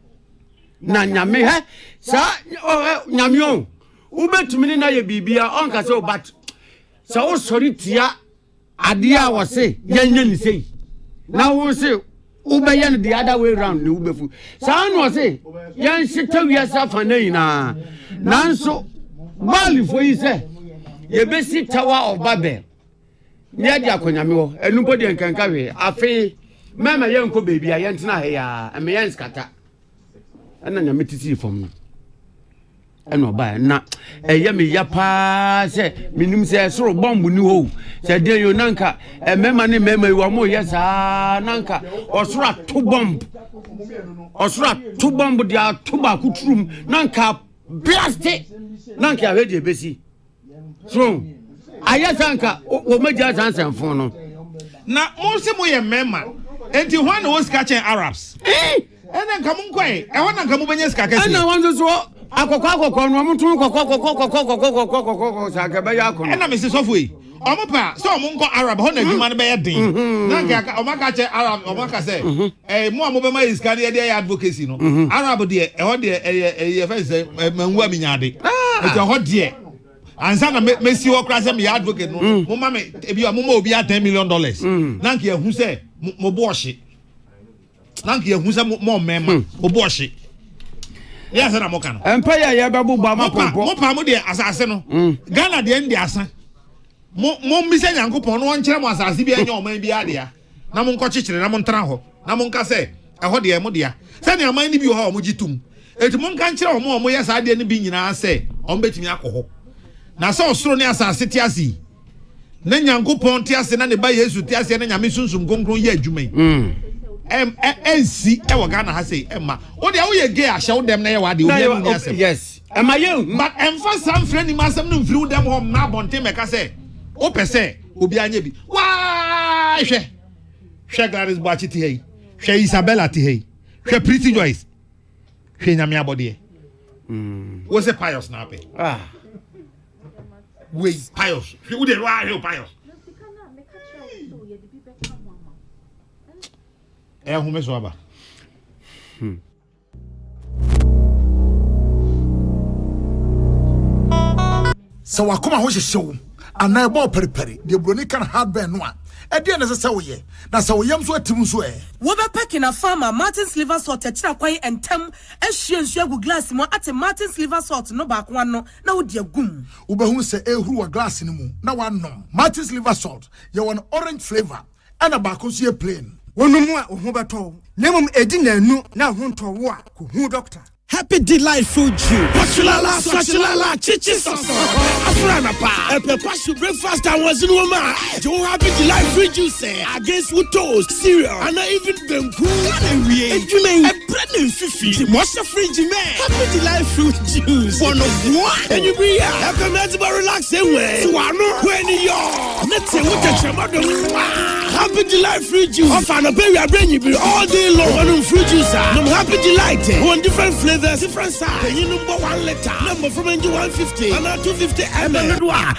na nyame he sa nyame o ubetumi ni na ye bibia onka se obat sa wo sori tia ade a wo se yenye ni sei na wo se ubeye no the other way round ni ubefu sa no se yan sita wi asa fa na ina nanso mali fo yi se ye be si Tower of Babel nya dia akonyame wo enumpo de nkanka we afi mama ye nko baby a ye ntena he ya me ye skata ana nyame titi fom eno ba na eye me ya pa se minim se soro bomb ni ho se de yo nanka mema ni mema wo mo ye sa nanka osura to bomb dia to ba kuturum nanka blast nanka ya we de besi so ayasanka o meja sansan fon no na mo se mo ye mema enti hwan no ska Arabs ene nka mo nkoi e hwan nka mo benye ska kesi ena wanzo so akokwa no mo tun kokwa sa ka be ya kono ena me se sofo yi omo pa so mo nko Arab ho na dwuma no be ye din na nka o maka che Arab o maka se mo amobe ma iska ne de advocacy no Arab de e ho de e fe se manwa mi nyade e ho de ansa na Messi wo kra se me advocate no mo ma me ebi mo ma obi $10 million na nka ehu se mo bohye na nka ehu se mo mema mo bohye ya se na mo ka no empire ya babu ba ma pompo mo pa mo de asase no Ghana de ndi asa mo mi se Nyankopon no nkere mo asase bi anya oman bi ade ya na mo nkɔkyekyere na mo ntara ho na mo nka se ɛhɔ de mo de ya se ne aman ni bi ho mo gitum eti mo nka nkere mo yɛ sa de ne bi nyina se o mbetimi akɔ na so osoro ne asase ti ase na Nyankopon ti ase na ne ba Yesu ti ase na nyame sunsum konkron ye adwuma ensi e wo Ghana ha sei emma wo de wo ye gay ahye wo dem na ye wa de wo ni asem yes emma ye but emfa sam frɛ ni masem no mfiri wo dem hom na bonte meka se o pese obi anya bi wa hwe Gladys Boachi ti hei hwe Isabella ti hei hwe Pretty Joyce hwe nyame abode wo se pious na ape we pious who dey wa help pious hu me so aba so wakoma ho hyehyew ana ebo periperi de broni kan hardburn no a ede na sese wo ye na se wo yam so atim so wo be pekina farmer Martin's liver salt akira kwan entem ahwie nsu agu glass mo ate Martin's liver salt no ba kwa no na wo de agum wo be hu se ehuru wa glass ni mu na wanom Martin's liver salt ye won orange flavor ana ba ko so ye plain wonumu a ho beto nemum edi nanu na ho nto wo a ko hu doctor Happy Delight Fruit Juice. Swachilala, chichi soso. Afrana pa. Passion breakfast and was in woman. Joe Happy Delight Fruit Juice against with toast, cereal, and even bemku. And you mean a bread and fifi. What's the fridge man? Happy Delight Fruit Juice. One of one. And you be here. Have a nice relax away. So I know when you're. Let's say what the chamber. Happy Delight Fruit Juice. I found a baby I bring you all day long on fruit juice. I'm Happy Delight. One different flavor. Different size. You number 1 liter. Number from 150 and 250 ml. A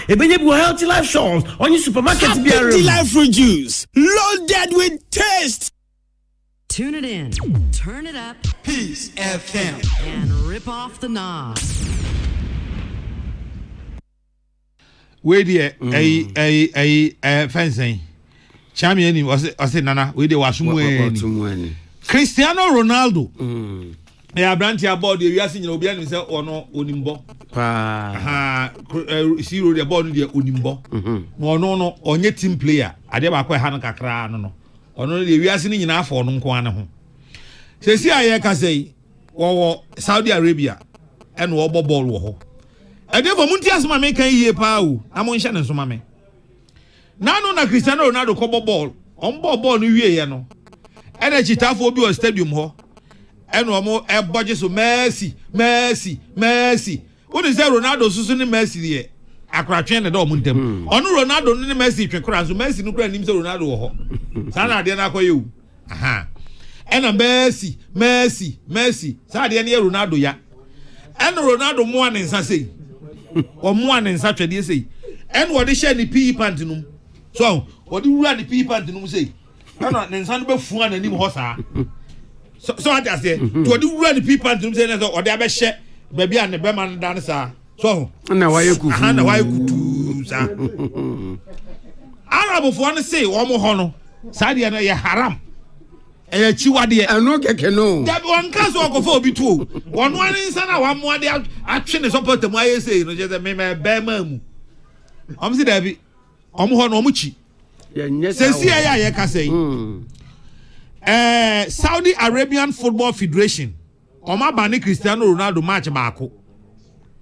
healthy life shows on your supermarket. Happy Life Fruit Juice. Loaded with taste. Tune it in. Turn it up. Peace FM. And rip off the knob. Wait here. A fencing. Champion was Nana. We de Washington. Cristiano Ronaldo. Ya branch aboard the wiase nyina obi anim se ono onimbo pa zero the board the onimbo no no onye team player ade ba kwa ha no kakra no ono the wiase ni nyina afọ no nko ane ho sesi aye ka sei wo Saudi Arabia and wo ball wo ho ade fo munti asoma me kan yie pa o amon hye ne nsoma me nanu na Cristiano Ronaldo ko ball on ball no wie ye no ene chitafo obi o stadium ho eno mo e budget so Messi who is Ronaldo susu ni Messi de akratwe ne do mo ntem ono Ronaldo ni Messi twekora so Messi no kra nim se Ronaldo wo ho sana de na akoye u aha ena Messi sa de ne Ronaldo ya eno Ronaldo mo an nsa sei o mo an nsa twede sei eno wo de share ni PE pant num so wo de wura ni PE pant num sei eno ne nsa no be fu an anim ho saa so I just say to do run the people to say or they be share baby and the beman dancer so na why you kutu sa Arab for one say o mo ho no sadia na ye haram e chiwade e no keke no that one case o go for obi to one nsa na one mo de atwe ne support mu aye say no just me be mu am see that be o mo ho no o mo chi say see aye ka say Saudi Arabian Football Federation Oma bani Cristiano Ronaldo match baako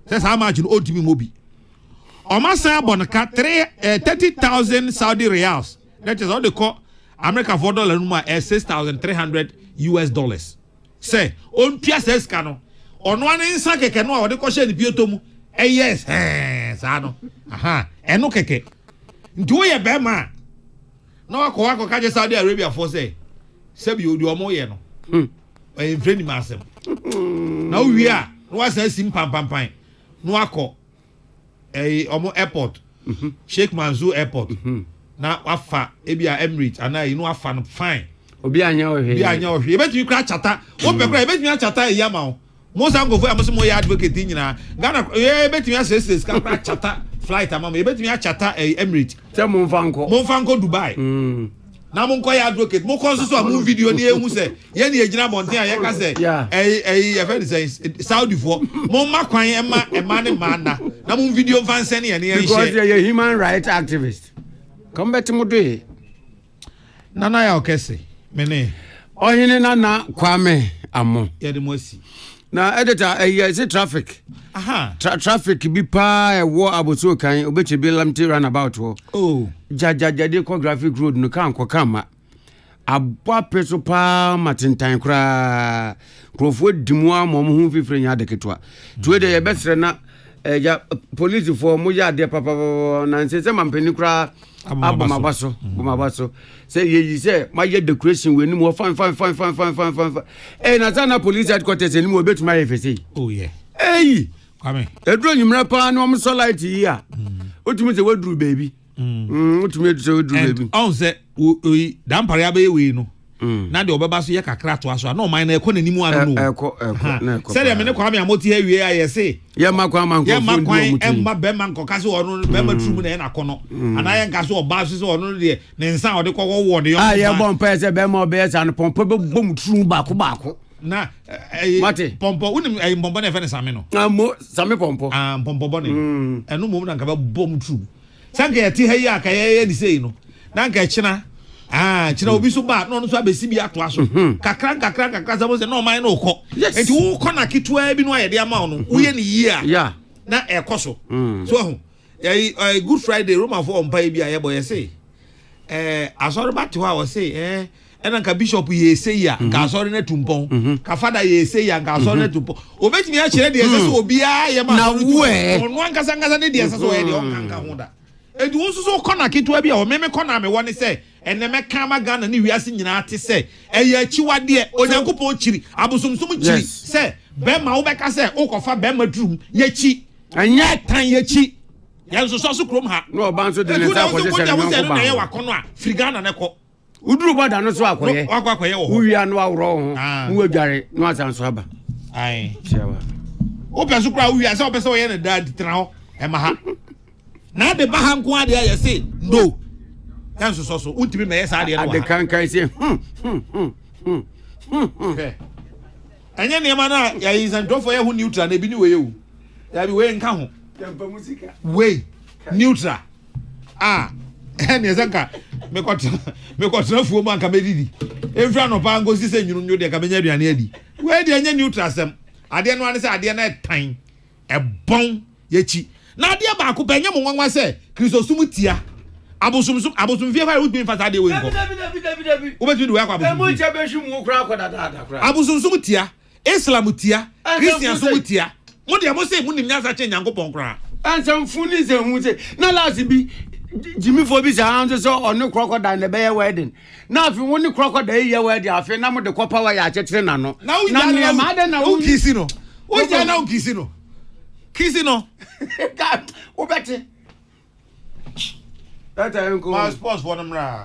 says how much no otimi mobi Oma say bonaka 30,000 Saudi riyals that is all they call America for dollar no more $6,300 say on pia says kano ono an nsa keke no a de ko she ni bioto mu yes sa no aha eno keke nti wo ye be ma na akọ ka je Saudi Arabia for say sebi odi omo ye no e friend ma asem na wi a no wasa sim pam no akọ omo airport Sheikh Mansour airport na wafa ebia Emirates ana you know afa no fine obi anya ohwe e betumi kra chata wo pe kra e betumi chata e yama o mo san go for am so mo ya advocate nyina Ghana e betumi assess kra chata flight amam e betumi chata Emirates te mo mfanko Dubai na mo nko ya advocate mo kon so am video ni ehu se ye na ejina bonten a ye ka se e fe say Saudi for mo makwan e ma ne mana na mo video fan se ne ye share because you are a human rights activist come back to mo do nana ya okese mene ohine nana kwame amo ye de mo si na editor say traffic traffic bi pa e wo aboso kan obeche bi lamte runabout wo jajajade ko graphic road no kan ko kama abwa peso pa matentan kra krofo dimu amom hu fifre nya deketwa to de ye besre na ja police for mo ya de papa na nse mampeni kra abomabaso say ye say my decoration we ni mo fine na sana police headquarters ni mo betuma ye fese oh yeah kwame edro nyumra pa no mo solite yi a otumi se waduru baby otumi se waduru baby on say we dan pare abe we no na de obeba so ye kakra to aso na o man na ekọ nanimu anu no ekọ say me ne kwa me amoti awie aye say ye makwa man ko fu ndi omuti emma be man ko kase onu be ma trum na na kono ana ye nka so oba so onu de ne nsa ode ko wo de yo ye bon pa se be ma be sa no pompo be bom trum baako na pompo unim pompo na fe ne same no mo same pompo pompo bone enu mom na nka be bom trum sanka ye ti ha yi aka ye ni sei no na nka china china obi so ba no so abesi bi ato aso kakra sabo se no man no ko enti wo ko na kitwa bi no ayede ama no wo ye ni yia na ekoso so good friday roman for on pai bi aye boy say asori ba to ha say ena ka bishop ye say ya ka asori na tumpon ka father ye say ya ka asori na tumpon obetimi a kire de so obi a ye ma na we ono ankasa ne de so ye de o kanka hoda edi wo so kona kitwa bi a o meme kona me woni say ene me kama Ghana ni wiase nyina te say eye achiwade onyankopon chiri abosomsom chiri say be ma wo beka say o kofa be ma drum yachi anya tan yachi ya so krom ha no ban so de ne sa ko se na ye wakono a firi Ghana ne ko uduru boda no so akoye akoye wo uwia no awro ho wo adware no asan so aba ai chewa o peso kra uwia se o peso ye ne dad tra ho e ma ha na de ba ha nko ade ya say no yan so untimi me yesa ade no ade kan say okay anya ne ma na ya izantofo ye hu neutral na bi ni we yu ya bi we nka ho tempa musika we neutral ene zanka me kotra fuo man ka medidi efra no pa ngosi se nyunu nyo de ka benya aduane adi we de anya neutral sem ade no ane se ade na tan e bon yechi na ade ba ko benya mo nwanwa se kristosum tia abosum fie fa we fa ade we nko dabi obetumi de we akwa abosum mo che be hwu mo kra akwa dada kra abosum tia islam tia christian sum tia mo de mo se mo nim nya sa che nyankopon kra ansam funi se hu se na last bi Jimmy Fobi sa hanzo so on crocodile na be wedding na afi woni crocodile ye wedding afi na mo de power ya chetre na no na ma de na o kisi no o ja na o kisi no o beti that time ko my sports for them ra